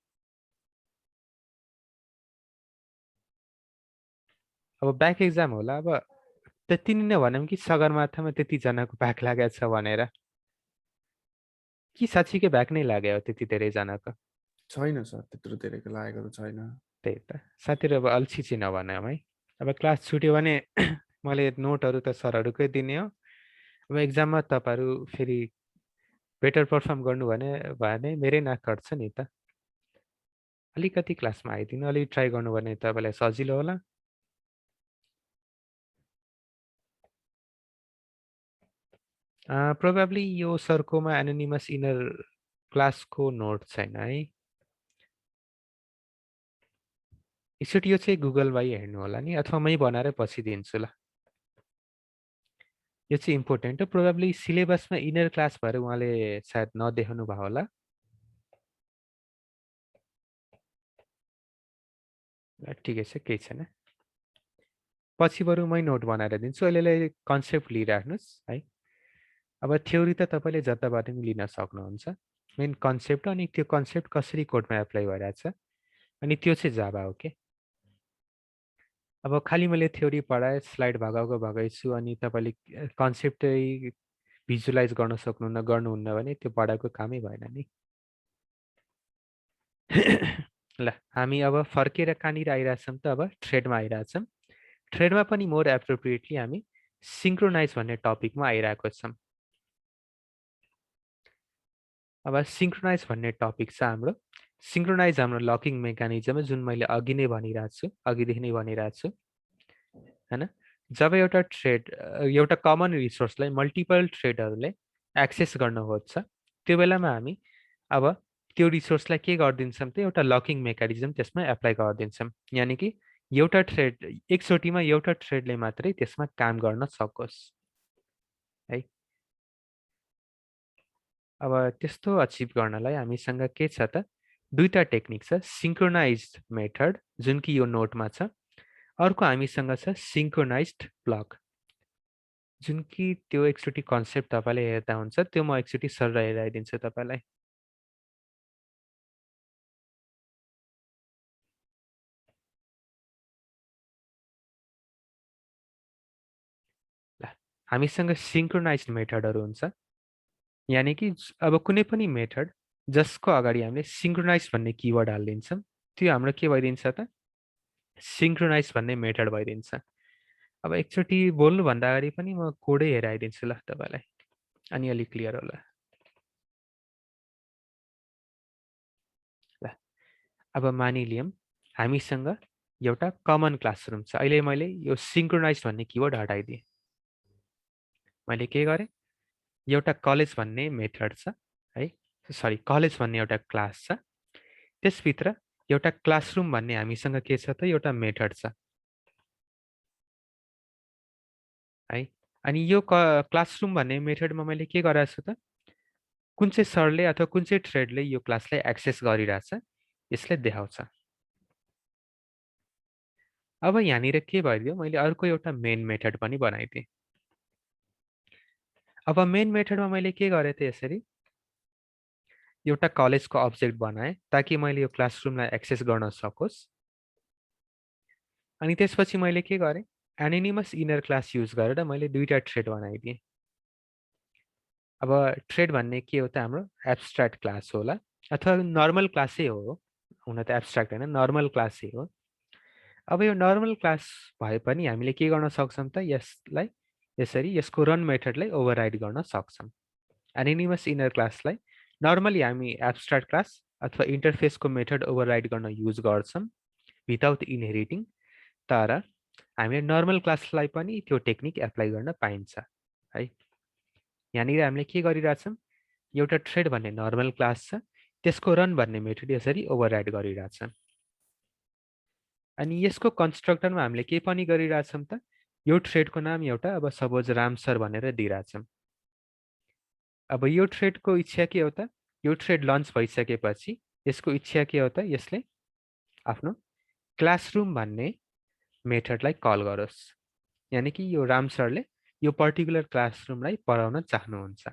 अब ब्याक एक्जाम होला अब त्यति नै नभनौँ कि सगरमाथामा त्यतिजनाको ब्याक लागेको छ भनेर कि साँच्चीकै ब्याक नै लाग्यो हो त्यति धेरैजनाको छैन सर त्यत्रो धेरैको लागेको त छैन त्यही त साथीहरू अब अल्छी चाहिँ नभनौँ है अब क्लास छुट्यो भने मैले नोटहरू त सरहरूकै दिने हो अब एक्जाममा तपाईँहरू फेरि बेटर पर्फर्म गर्नु भने मेरै नाक काट्छ नि त अलिकति क्लासमा आइदिनु अलिक ट्राई गर्नु भने तपाईँलाई सजिलो होला प्रोबेबली यो सरकोमा एनोनिमस इनर क्लासको नोट छैन है एकचोटि यो चाहिँ गुगलबाई हेर्नु होला नि अथवा मै बनाएर पछि दिन्छु ल यो चाहिँ इम्पोर्टेन्ट हो प्रोबेबली सिलेबसमा इनर क्लास भएर उहाँले सायद नदेखाउनु भयो होला ठिकै छ केही छैन पछि बरु मै नोट बनाएर दिन्छु अहिलेलाई कन्सेप्ट लिइराख्नुहोस् है अब थ्योरी त तपाईँले जताबाट पनि लिन सक्नुहुन्छ मेन कन्सेप्ट अनि त्यो कन्सेप्ट कसरी कोडमा एप्लाई भइरहेछ अनि त्यो चाहिँ जाभा हो के अब खालि मैले थ्योरी पढाएँ स्लाइड भगाएको छु अनि तपाईँले कन्सेप्टै भिजुलाइज गर्न सक्नुहुन्न गर्नुहुन्न भने त्यो पढाएको कामै भएन नि ल हामी अब फर्केर कहाँनिर आइरहेछौँ त अब ट्रेडमा आइरहेछौँ ट्रेडमा पनि मोर एप्रोप्रिएटली हामी सिङ्क्रोनाइज भन्ने टपिकमा आइरहेको छौँ अब सिङ्क्रोनाइज भन्ने टपिक छ हाम्रो सिङ्क्रोनाइज हाम्रो लकिङ मेकानिजम जुन मैले अघि नै भनिरहेको छु अघिदेखि नै भनिरहेको छु हैन जब एउटा ट्रेड एउटा कमन रिसोर्सलाई मल्टिपल ट्रेडहरूले एक्सेस गर्न खोज्छ त्यो बेलामा हामी अब त्यो रिसोर्सलाई के गरिदिन्छौँ त एउटा लकिङ मेकानिजम त्यसमा एप्लाई गरिदिन्छौँ यानि कि एउटा ट्रेड एकचोटिमा एउटा ट्रेडले मात्रै त्यसमा काम गर्न सकोस् है अब त्यस्तो अचिभ गर्नलाई हामीसँग के छ त दुईटा टेक्निक छ सिङ्क्रोनाइज्ड मेथड जुन कि यो नोटमा छ अर्को हामीसँग छ सिङ्क्रोनाइज्ड ब्लक जुन कि त्यो एकचोटि कन्सेप्ट तपाईँले हेर्दा हुन्छ त्यो म एकचोटि सर हेराइदिन्छु तपाईँलाई हामीसँग सिङ्क्रोनाइज्ड मेथडहरू हुन्छ यानि कि अब कुनै पनि मेथड जसको अगाडि हामीले सिङ्क्रोनाइज भन्ने किवर्ड हालिदिन्छौँ त्यो हाम्रो के भइदिन्छ त सिङ्क्रोनाइज भन्ने मेथड भइदिन्छ अब एकचोटि बोल्नुभन्दा अगाडि पनि म कोडै हेराइदिन्छु ल तपाईँलाई अनि अलिक क्लियर होला ल अब मानिलियौँ हामीसँग एउटा कमन क्लासरुम छ अहिले मैले यो सिङ्क्रोनाइज भन्ने किवर्ड हटाइदिएँ मैले के गरेँ एउटा कलेज भन्ने मेथड छ है सरी कलेज भन्ने एउटा क्लास छ त्यसभित्र एउटा क्लासरुम भन्ने हामीसँग के छ त एउटा मेथड छ है अनि यो क्लासरुम भन्ने मेथडमा मैले के गराएको छु त कुन चाहिँ सरले अथवा कुन चाहिँ थ्रेडले यो क्लासलाई एक्सेस गरिरहेछ यसले देखाउँछ अब यहाँनिर के भइदियो मैले अर्को एउटा मेन मेथड पनि बनाइदिएँ अब मेन मेथडमा मैले के गरेँ त यसरी एउटा कलेजको अब्जेक्ट बनाएँ ताकि मैले यो क्लासरुमलाई एक्सेस गर्न सकोस् अनि त्यसपछि मैले के गरेँ एनोनिमस इनर क्लास युज गरेर मैले दुईटा थ्रेड बनाइदिएँ अब थ्रेड भन्ने के हो त हाम्रो एब्स्ट्र्याक्ट क्लास होला अथवा नर्मल क्लासै हो, हुन त एब्स्ट्राक्ट होइन, नर्मल क्लासै हो। अब यो नर्मल क्लास भए पनि हामीले के गर्न सक्छौँ त, यसलाई यसरी यसको रन मेथडलाई ओभरराइड गर्न सक्छौँ। एनिनिमस इनर क्लासलाई नर्मली हामी एब्स्ट्राक्ट क्लास अथवा इन्टरफेसको मेथड ओभरराइड गर्न युज गर्छौँ विदाउट इनहेरिटिङ। तर हामीले नर्मल क्लासलाई पनि त्यो टेक्निक एप्लाई गर्न पाइन्छ है। यहाँनिर हामीले के गरिरहेछौँ, एउटा थ्रेड भन्ने नर्मल क्लास छ, त्यसको रन भन्ने मेथड यसरी ओभरराइड गरिरहेछौँ। अनि यसको कन्स्ट्रक्टरमा हामीले के पनि गरिरहेछौँ त, यो थ्रेडको नाम एउटा अब सपोज रामसर भनेर दिइरहेछौँ। अब यो थ्रेडको इच्छा के हो त, यो थ्रेड लन्च भइसकेपछि यसको इच्छा के हो त, यसले आफ्नो क्लासरुम भन्ने मेथडलाई कल गरोस्। यानि कि यो रामसरले यो पर्टिकुलर क्लासरुमलाई पढाउन चाहनुहुन्छ।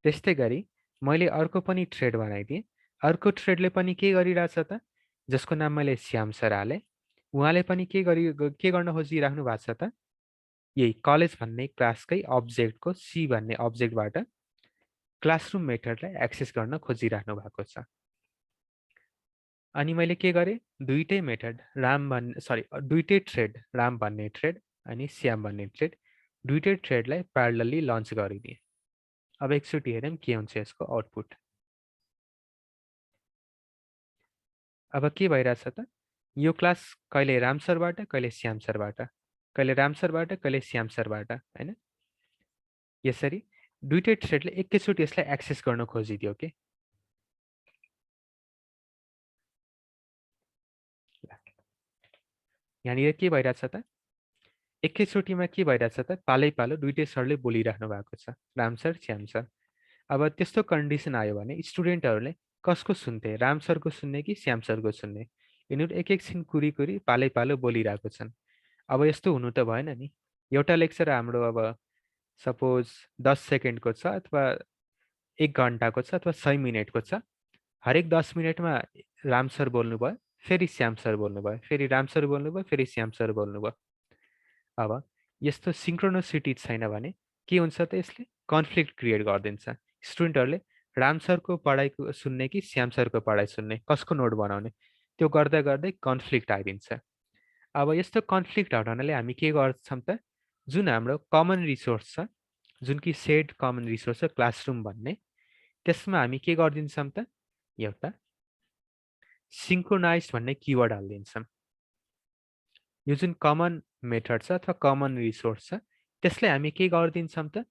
त्यस्तै गरी मैले अर्को पनि थ्रेड बनाइदिएँ। अर्को थ्रेडले पनि के गरिरहेछ त, जसको नाम मैले श्याम सर हालेँ। उहाँले पनि के गर्न खोजिराख्नु भएको छ त, यही कलेज भन्ने क्लासकै अब्जेक्टको सी भन्ने अब्जेक्टबाट क्लासरुम मेथडलाई एक्सेस गर्न खोजिराख्नु भएको छ। अनि मैले के गरेँ, दुईटै मेथड दुईटै थ्रेड, राम भन्ने थ्रेड अनि श्याम भन्ने थ्रेड, दुईटै थ्रेडलाई प्यारलली लन्च गरिदिएँ। अब एकचोटि हेरौँ के हुन्छ यसको आउटपुट। अब के भइरहेछ त, यो क्लास कहिले राम सरबाट, कहिले श्याम सरबाट, कहिले राम सरबाट, कहिले श्याम सरबाट, होइन। यसरी दुईटै थ्रेडले एकैचोटि यसलाई एक्सेस गर्न खोजिदियो के। यहाँनिर के भइरहेछ त, एकैचोटिमा के भइरहेछ त, पालै पालो दुईटै सरले बोलिराख्नु भएको छ, राम सर श्याम सर। अब त्यस्तो कन्डिसन आयो भने स्टुडेन्टहरूले कसको सुन्थे, राम सरको सुन्ने कि श्याम सरको सुन्ने। यिनीहरू एक एकछिन कुरी कुरी पालै पालो बोलिरहेको छन्। अब यस्तो हुनु त भएन नि। एउटा लेक्चर हाम्रो अब सपोज 10 सेकेन्डको छ अथवा 1 घन्टाको छ अथवा 6 मिनटको छ। हरेक 10 मिनटमा राम सर बोल्नुभयो, फेरि श्याम सर बोल्नुभयो, फेरि राम सर बोल्नुभयो, फेरि श्याम सर बोल्नुभयो। अब यस्तो सिङ्क्रोनोसिटी छैन भने के हुन्छ त, यसले कन्फ्लिक्ट क्रिएट गरिदिन्छ। स्टुडेन्टहरूले राम सरको पढाइ सुन्ने कि श्याम सरको पढाइ सुन्ने, कसको नोट बनाउने, त्यो गर्दा गर्दै कन्फ्लिक्ट आइदिन्छ। अब यस्तो कन्फ्लिक्ट हटाउनले हामी के गर्छौँ त, जुन हाम्रो कमन रिसोर्स छ, जुन कि सेड कमन रिसोर्स छ क्लासरुम भन्ने, त्यसमा हामी के गरिदिन्छौँ त, एउटा सिङ्क्रोनाइज भन्ने किवर्ड हालिदिन्छौँ। यो जुन कमन मेथड छ अथवा कमन रिसोर्स छ, त्यसलाई हामी के गरिदिन्छौँ त,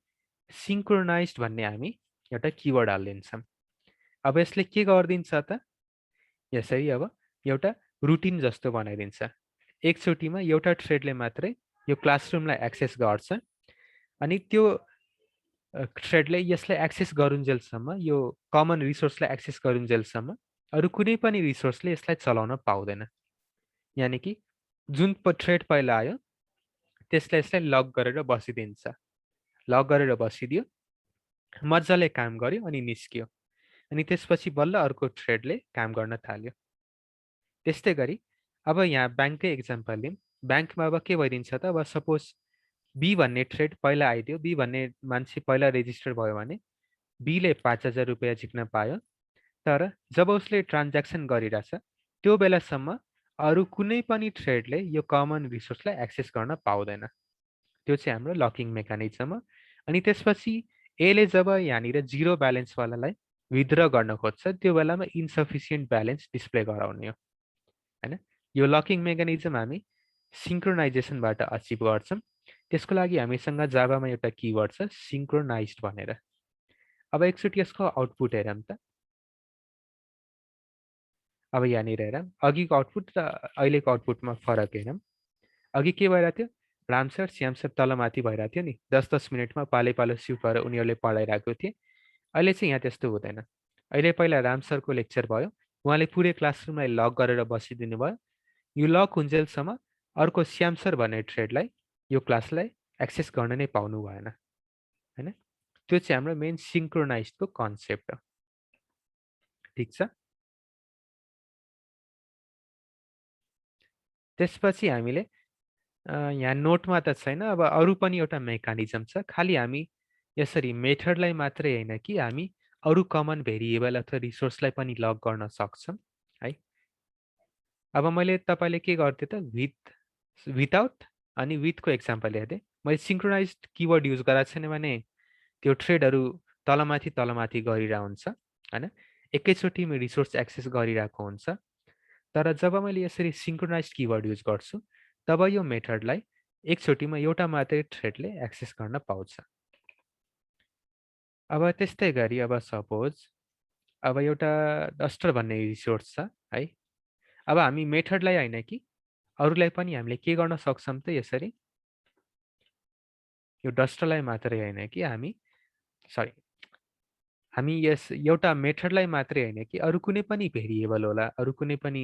सिङ्क्रोनाइज भन्ने हामी एउटा किवर्ड हालिदिन्छौँ। अब यसले के गरिदिन्छ त, यसरी अब एउटा रुटिन जस्तो बनाइदिन्छ। एकचोटिमा एउटा थ्रेडले मात्रै यो क्लासरुमलाई एक्सेस गर्छ अनि त्यो थ्रेडले यसलाई एक्सेस गरुन्जेलसम्म, यो कमन रिसोर्सलाई एक्सेस गरुन्जेलसम्म अरू कुनै पनि रिसोर्सले यसलाई चलाउन पाउँदैन। यानि कि जुन थ्रेड पहिला आयो त्यसलाई यसलाई लक गरेर बसिदिन्छ। लक गरेर बसिदियो, मजाले काम गर्यो अनि निस्कियो। अनि त्यसपछि बल्ल अर्को थ्रेडले काम गर्न थाल्यो। त्यस्तै गरी अब यहाँ ब्याङ्ककै एक्जाम्पल लिउँ। ब्याङ्कमा अब के भइदिन्छ त, अब सपोज बी भन्ने थ्रेड पहिला आइदियो, बी भन्ने मान्छे पहिला रेजिस्टर भयो भने बीले 5000 रुपियाँ झिक्न पायो। तर जब उसले ट्रान्ज्याक्सन गरिरहेछ त्यो बेलासम्म अरू कुनै पनि थ्रेडले यो कमन रिसोर्सलाई एक्सेस गर्न पाउँदैन। त्यो चाहिँ हाम्रो लकिङ मेकानिजम हो। अनि त्यसपछि एले जब यहाँनिर 0 ब्यालेन्सवालालाई विथड्र गर्न खोज्छ, त्यो बेलामा इन्सफिसियन्ट ब्यालेन्स डिस्प्ले गराउने हो, होइन। यो लकिङ मेकानिजम हामी सिङ्क्रोनाइजेसनबाट अचिभ गर्छौँ। त्यसको लागि हामीसँग जाभामा एउटा किवर्ड छ सिङ्क्रोनाइज्ड भनेर। अब एकचोटि यसको आउटपुट हेरौँ त। अब यहाँनिर हेरौँ, अघिको आउटपुट र अहिलेको आउटपुटमा फरक हेरौँ। अघि के भइरहेको थियो, राम सर श्याम सर तलमाथि भइरहेको थियो नि, 10-10 मिनटमा पालै पालो सिफ्ट भएर उनीहरूले पढाइरहेको थिए। अहिले चाहिँ यहाँ त्यस्तो हुँदैन। अहिले पहिला राम सरको लेक्चर भयो, उहाँले पुरै क्लासरुमलाई लक गरेर बसिदिनु भयो। यो लक हुन्जेलसम्म अर्को श्याम सर भन्ने थ्रेडलाई यो क्लासलाई एक्सेस गर्न नै पाउनु भएन, होइन। त्यो चाहिँ हाम्रो मेन सिङ्क्रोनाइजको कन्सेप्ट हो। ठिक छ। त्यसपछि हामीले यहाँ नोटमा त छैन, अब अरू पनि एउटा मेकानिजम छ। खालि हामी यसरी मेथडलाई मात्रै होइन कि हामी अरू कमन भेरिएबल अथवा रिसोर्सलाई पनि लग गर्न सक्छौँ है। अब मैले तपाईले के गर्थे त विथआउट अनि विथको एक्जाम्पल हेर्दै मैले सिंक्रोनाइज्ड किवर्ड युज गरेको छैन भने त्यो ट्रेडहरू तलमाथि गरिरहेको हुन्छ हैन, एकैचोटिमा रिसोर्स एक्सेस गरिरहेको हुन्छ। तर जब मैले यसरी सिंक्रोनाइज्ड किवर्ड युज गर्छु तब यो मेथडलाई एकचोटिमा एउटा मात्रै ट्रेडले एक्सेस गर्न पाउँछ। अब त्यस्तै गरी अब सपोज अब एउटा डस्टर भन्ने रिसोर्स छ है। अब हामी मेथडलाई हैन कि अरूलाई पनि हामीले के गर्न सक्छौँ त यसरी, यो डस्टरलाई मात्रै हैन कि हामी यस एउटा मेथडलाई मात्रै हैन कि अरू कुनै पनि भेरिएबल होला, अरू कुनै पनि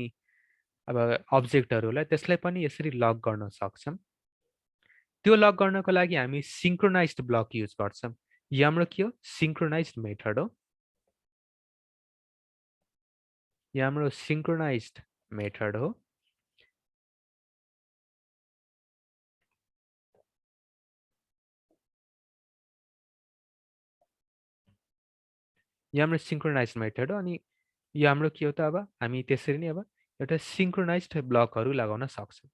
अब अब्जेक्टहरु होला त्यसलाई पनि यसरी लग गर्न सक्छौँ। त्यो लग गर्नको लागि हामी सिंक्रोनाइज्ड ब्लक युज गर्छौँ। यो हाम्रो के हो? सिंक्रोनाइज्ड मेथड हो। यो हाम्रो सिंक्रोनाइज्ड मेथड हो। यो हाम्रो सिंक्रोनाइज्ड मेथड हो। अनि यो हाम्रो के हो त? अब हामी त्यसरी नै अब एउटा सिंक्रोनाइज्ड ब्लकहरु लगाउन सक्छौँ।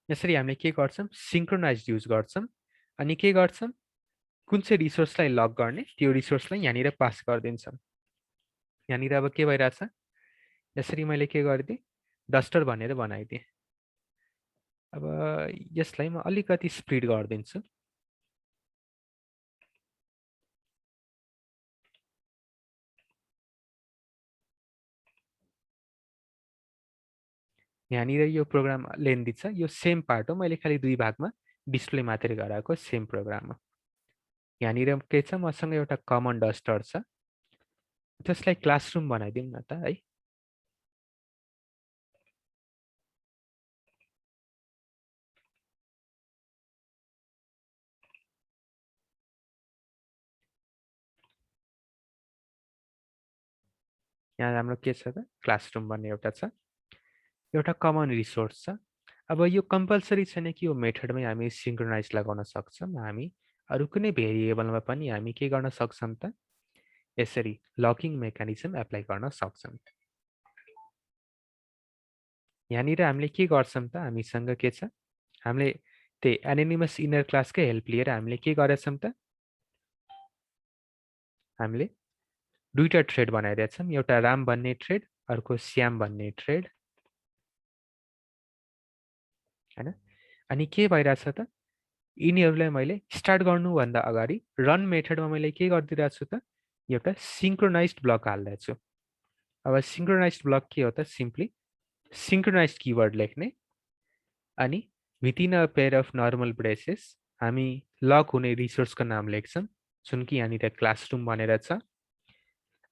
यसरी हामीले के गर्छौँ? सिंक्रोनाइज्ड युज गर्छौँ अनि के गर्छौँ? कुन चाहिँ रिसोर्सलाई लग गर्ने त्यो रिसोर्सलाई यहाँनिर पास गरिदिन्छौँ। यहाँनिर अब के भइरहेछ? यसरी मैले के गरिदिएँ? डस्टर भनेर बनाइदिएँ। अब यसलाई म अलिकति स्प्लिट गरिदिन्छु। यहाँनिर यो प्रोग्राम लेन्दी छ। यो सेम पार्ट हो। मैले खालि दुई भागमा डिस्प्ले मात्रै गराएको सेम प्रोग्राम हो। यहाँनिर के छ? मसँग एउटा कमन डस्टर छ। त्यसलाई क्लासरुम बनाइदिउँ न त है। यहाँ हाम्रो के छ त? क्लासरुम भन्ने एउटा छ। एउटा कमन रिसोर्स छ। अब यो कम्पलसरी छैन कि यो मेथडमै हामी सिंक्रोनाइज लगाउन सक्छौँ। हामी अरू कुनै भेरिएबलमा पनि हामी के गर्न सक्छौँ त? यसरी लकिङ मेकानिजम एप्लाई गर्न सक्छौँ। यहाँनिर हामीले के गर्छौँ त? हामीसँग के छ? हामीले त्यही एनोनिमस इनर क्लासकै हेल्प लिएर हामीले के गरेछौँ त? हामीले दुईटा ट्रेड बनाइदिएछौँ। एउटा राम भन्ने ट्रेड, अर्को श्याम भन्ने ट्रेड हैन। अनि के भइरहेछ त? यिनीहरूलाई मैले स्टार्ट गर्नुभन्दा अगाडि रन मेथडमा मैले के गरिदिरहेको छु त? एउटा सिंक्रोनाइज्ड ब्लक हाल्दैछु। अब सिंक्रोनाइज्ड ब्लक के हो त? सिम्पली सिंक्रोनाइज्ड किवर्ड लेख्ने अनि within a pair of normal braces हामी लक हुने रिसोर्सको नाम लेख्छौँ, जुन कि यहाँनिर क्लासरुम भनेर छ।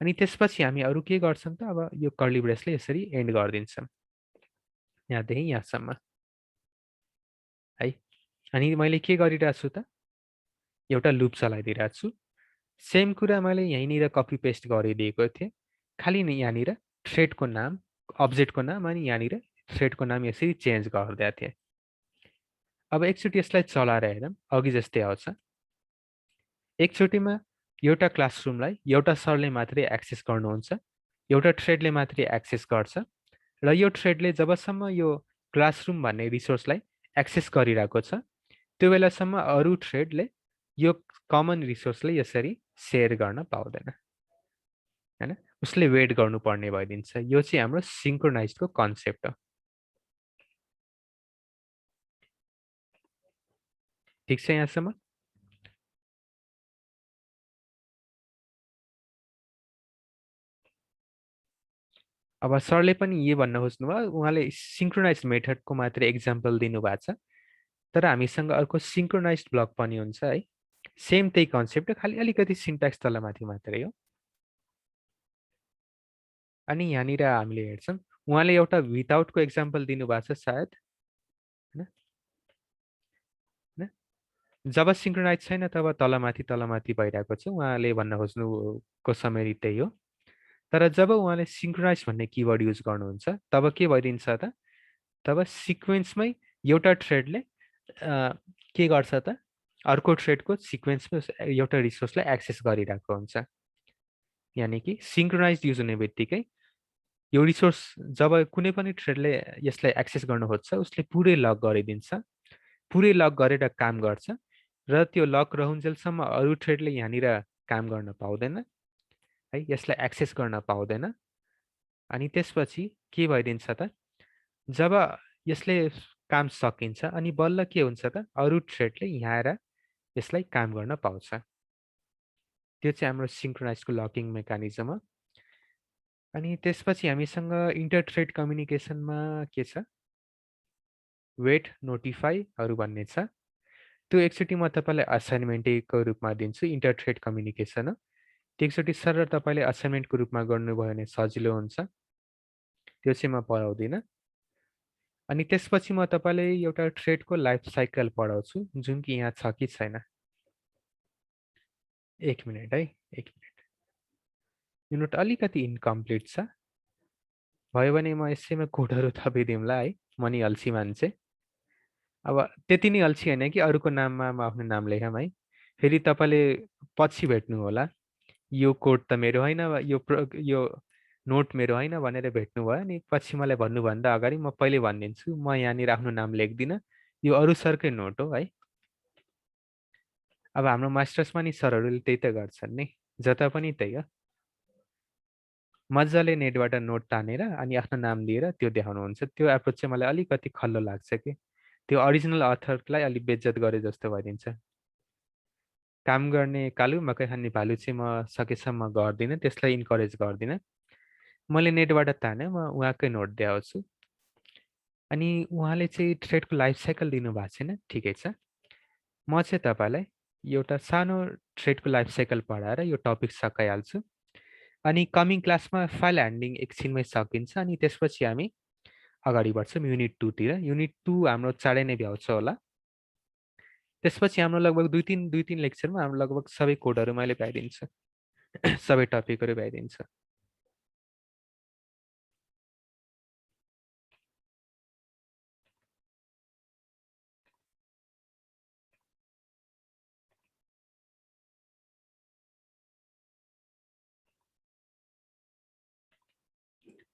अनि त्यसपछि हामी अरू के गर्छौँ त? अब यो कर्ली ब्रेसले यसरी एन्ड गरिदिन्छौँ यहाँदेखि यहाँसम्म है। अनि मैले के गरिरहेको छु त? एउटा लुप चलाइदिरहेको छु। सेम कुरा मैले यहीँनिर कपी पेस्ट गरिदिएको थिएँ। खालि यहाँनिर थ्रेडको नाम, अब्जेक्टको नाम अनि यहाँनिर थ्रेडको नाम यसरी चेन्ज गरिदिएको थिएँ। अब एकचोटि यसलाई चलाएर हेरौँ। अघि जस्तै आउँछ। एकचोटिमा एउटा क्लासरुमलाई एउटा सरले मात्रै एक्सेस गर्नुहुन्छ, एउटा थ्रेडले मात्रै एक्सेस गर्छ र यो थ्रेडले जबसम्म यो क्लासरुम भन्ने रिसोर्सलाई एक्सेस गरिरहेको छ त्यो बेलासम्म अरू थ्रेडले यो कमन रिसोर्सले यसरी सेयर गर्न पाउँदैन हैन। उसले वेट गर्नुपर्ने भइदिन्छ। यो चाहिँ हाम्रो सिंक्रोनाइज्डको कन्सेप्ट हो। ठीक छ यहाँसम्म? अब सरले पनि के भन्न खोज्नुभयो? उहाँले सिंक्रोनाइज्ड मेथडको मात्र एक्जाम्पल दिनुभएको छ। तर हामीसँग अर्को सिंक्रोनाइज्ड ब्लक पनि हुन्छ है। सेम त्यही कन्सेप्ट, खालि अलिकति सिन्ट्याक्स तलमाथि मात्रै हो। अनि यहाँनिर हामीले हेर्छौँ उहाँले एउटा विथआउटको एक्जाम्पल दिनुभएको छ सायद हैन। जब सिंक्रोनाइज छैन तब तलमाथि भइरहेको छ। उहाँले भन्न खोज्नुको समरी त्यही हो। तर जब उहाँले सिंक्रोनाइज भन्ने किवर्ड युज गर्नुहुन्छ तब के भइदिन्छ त? तब सिक्वेन्समै एउटा थ्रेडले के गर्छ त? अर्को थ्रेडको सिक्वेन्समा एउटा रिसोर्सलाई एक्सेस गरिरहेको हुन्छ। यानि कि सिङ्क्रोनाइज युज हुने बित्तिकै यो रिसोर्स जब कुनै पनि थ्रेडले यसलाई एक्सेस गर्न खोज्छ उसले पुरै लक गरिदिन्छ, पुरै लक गरेर काम गर्छ र त्यो लक रहुन्जेलसम्म अरू थ्रेडले यहाँनिर काम गर्न पाउँदैन है, यसलाई एक्सेस गर्न पाउँदैन। अनि त्यसपछि के भइदिन्छ त, जब यसले काम सकिन्छ अनि बल्ल के हुन्छ त अरू थ्रेडले यहाँ आएर यसलाई काम गर्न पाउँछ। त्यो चाहिँ हाम्रो सिङ्क्रोनाइजको लकिङ मेकानिजम हो। अनि त्यसपछि हामीसँग इन्टर थ्रेड कम्युनिकेसनमा के छ, वेट नोटिफाईहरू भन्ने छ। त्यो एकचोटि म तपाईँलाई असाइनमेन्टको रूपमा दिन्छु, इन्टर थ्रेड कम्युनिकेसन हो। त्यो एकचोटि सर तपाईँले असाइनमेन्टको रूपमा गर्नुभयो भने सजिलो हुन्छ, त्यो चाहिँ म पढाउँदिनँ। अनि त्यसपछि म तपाईँलाई एउटा थ्रेडको लाइफ साइकल पढाउँछु जुन कि यहाँ छ कि छैन। एक मिनट है, एक मिनट। यो नोट अलिकति इन्कम्प्लिट छ, भयो भने म यसैमा कोडहरू थपिदिउँला है, म नि अल्छी मान्छे। अब त्यति नै अल्छी होइन कि अरूको नाममा म आफ्नो नाम लेखम है, फेरि तपाईँले पछि भेट्नु होला यो कोड त मेरो होइन, यो नोट मेरो होइन भनेर भेट्नुभयो नि, पछि मलाई भन्नुभन्दा अगाडि म पहिले भनिदिन्छु म यहाँनिर आफ्नो नाम लेख्दिनँ, यो अरू सरकै नोट हो है। अब हाम्रो मास्टर्समा नि सरहरूले त्यही त गर्छन् नि, जता पनि त्यही हो, मजाले नेटबाट नोट तानेर अनि आफ्नो नाम लिएर त्यो देखाउनुहुन्छ। त्यो एप्रोच चाहिँ मलाई अलिकति खल्लो लाग्छ कि त्यो अरिजिनल अथरलाई अलिक बेइज्जत गरे जस्तो भइदिन्छ। काम गर्ने कालु मकै खाने भालु चाहिँ म सकेसम्म गर्दिनँ, त्यसलाई इन्करेज गर्दिनँ। मैले नेटबाट ताने म उहाँकै नोट देखाउँछु। अनि उहाँले चाहिँ थ्रेडको लाइफ साइकल दिनुभएको छैन, ठिकै छ। म चाहिँ तपाईँलाई एउटा सानो थ्रेडको लाइफ साइकल पढाएर यो टपिक सकाइहाल्छु। अनि कमिङ क्लासमा फाइल ह्यान्डलिङ एकछिनमै सकिन्छ अनि त्यसपछि हामी अगाडि बढ्छौँ युनिट 2 तिर। युनिट 2 हाम्रो चाँडै नै भ्याउँछ होला। त्यसपछि हाम्रो लगभग दुई तिन लेक्चरमा हाम्रो लगभग सबै कोडहरू मैले भ्याइदिन्छु, सबै टपिकहरू भ्याइदिन्छु।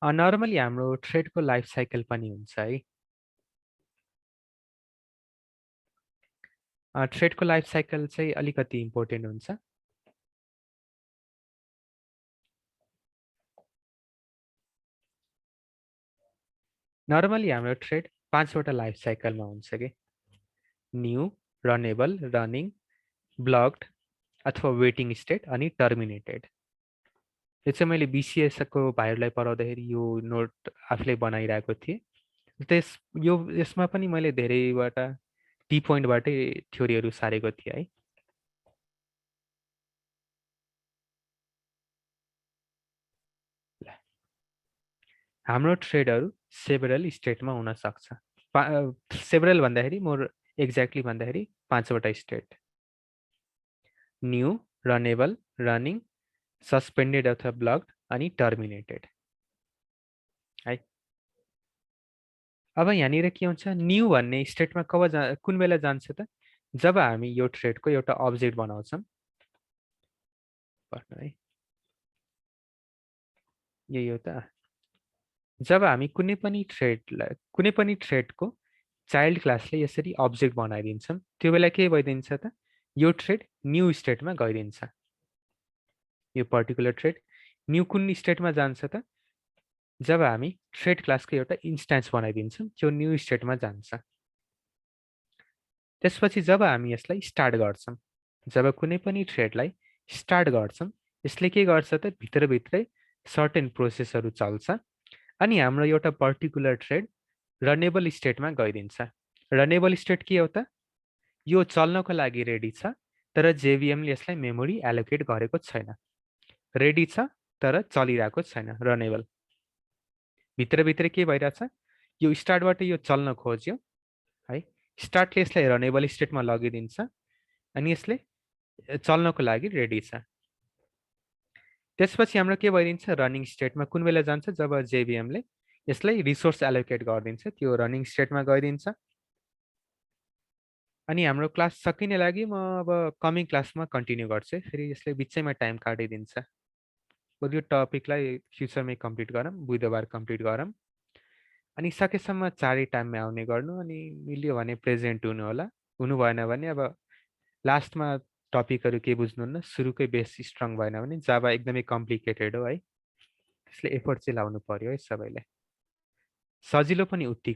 नर्मली हाम्रो थ्रेडको लाइफ साइकल पनि हुन्छ है। थ्रेडको लाइफ साइकल चाहिँ अलिकति इम्पोर्टेन्ट हुन्छ। नर्मली हाम्रो थ्रेड 5वटा लाइफ साइकलमा हुन्छ कि, न्यू, रनेबल, रनिङ, ब्लक्ड अथवा वेटिङ स्टेट अनि टर्मिनेटेड। यो चाहिँ मैले बिसिएसको भाइहरूलाई पढाउँदाखेरि यो नोट आफूले बनाइरहेको थिएँ। यसमा पनि मैले धेरैवटा टी पोइन्टबाटै थ्योरीहरू सारेको थिएँ है। हाम्रो थ्रेडहरू सेभरल स्टेटमा हुन सक्छ। सेभरल भन्दाखेरि मोर एक्ज्याक्टली भन्दाखेरि 5वटा state, new, runnable, running, suspended अथवा ब्लक्ड अनि टर्मिनेटेड है। अब यहाँनिर के हुन्छ, न्यू भन्ने स्टेटमा कुन बेला जान्छ त, जब हामी यो थ्रेडको एउटा अब्जेक्ट बनाउँछौँ है, यही हो त। जब हामी कुनै पनि थ्रेडको चाइल्ड क्लासले यसरी अब्जेक्ट बनाइदिन्छौँ त्यो बेला के भइदिन्छ त, यो थ्रेड न्यू स्टेटमा गइदिन्छ। यो पर्टिकुलर थ्रेड न्यू कुन स्टेटमा जान्छ त, जब हामी थ्रेड क्लासको एउटा इन्स्टान्स बनाइदिन्छौँ त्यो न्यू स्टेटमा जान्छ। त्यसपछि जब हामी यसलाई स्टार्ट गर्छौँ, जब कुनै पनि थ्रेडलाई स्टार्ट गर्छौँ, यसले के गर्छ त, भित्रभित्रै सर्टेन प्रोसेसहरू चल्छ अनि हाम्रो एउटा पर्टिकुलर थ्रेड रनेबल स्टेटमा गइदिन्छ। रनेबल स्टेट के हो त, यो चल्नको लागि रेडी छ तर जेभिएमले यसलाई मेमोरी एलोकेट गरेको छैन। रेडी छ तर चलिरहेको छैन, रनेबल। भित्रभित्र के भइरहेछ, यो स्टार्टबाट यो चल्न खोज्यो है, स्टार्टले यसलाई रनेबल स्टेटमा लगिदिन्छ अनि यसले चल्नको लागि रेडी छ। त्यसपछि हाम्रो के भइदिन्छ, रनिङ स्टेटमा कुन बेला जान्छ, जब जेभिएमले यसलाई रिसोर्स एलोकेट गरिदिन्छ, त्यो रनिङ स्टेटमा गइदिन्छ। अनि हाम्रो क्लास सकिने लागि म अब कमिङ क्लासमा कन्टिन्यू गर्छु है। फेरि यसले बिचैमा टाइम काटिदिन्छ। बरु यो टपिकलाई फ्युचरमै कम्प्लिट गरौँ, बुधबार कम्प्लिट गरौँ। अनि सकेसम्म चाँडै टाइममा आउने गर्नु, अनि मिल्यो भने प्रेजेन्ट हुनु होला। हुनु भएन भने अब लास्टमा टपिकहरू केही बुझ्नुहुन्न, सुरुकै बेस स्ट्रङ भएन भने जाभा एकदमै कम्प्लिकेटेड हो है। त्यसले एफोर्ट चाहिँ लाउनु पर्यो है सबैलाई। सजिलो पनि उत्तिकै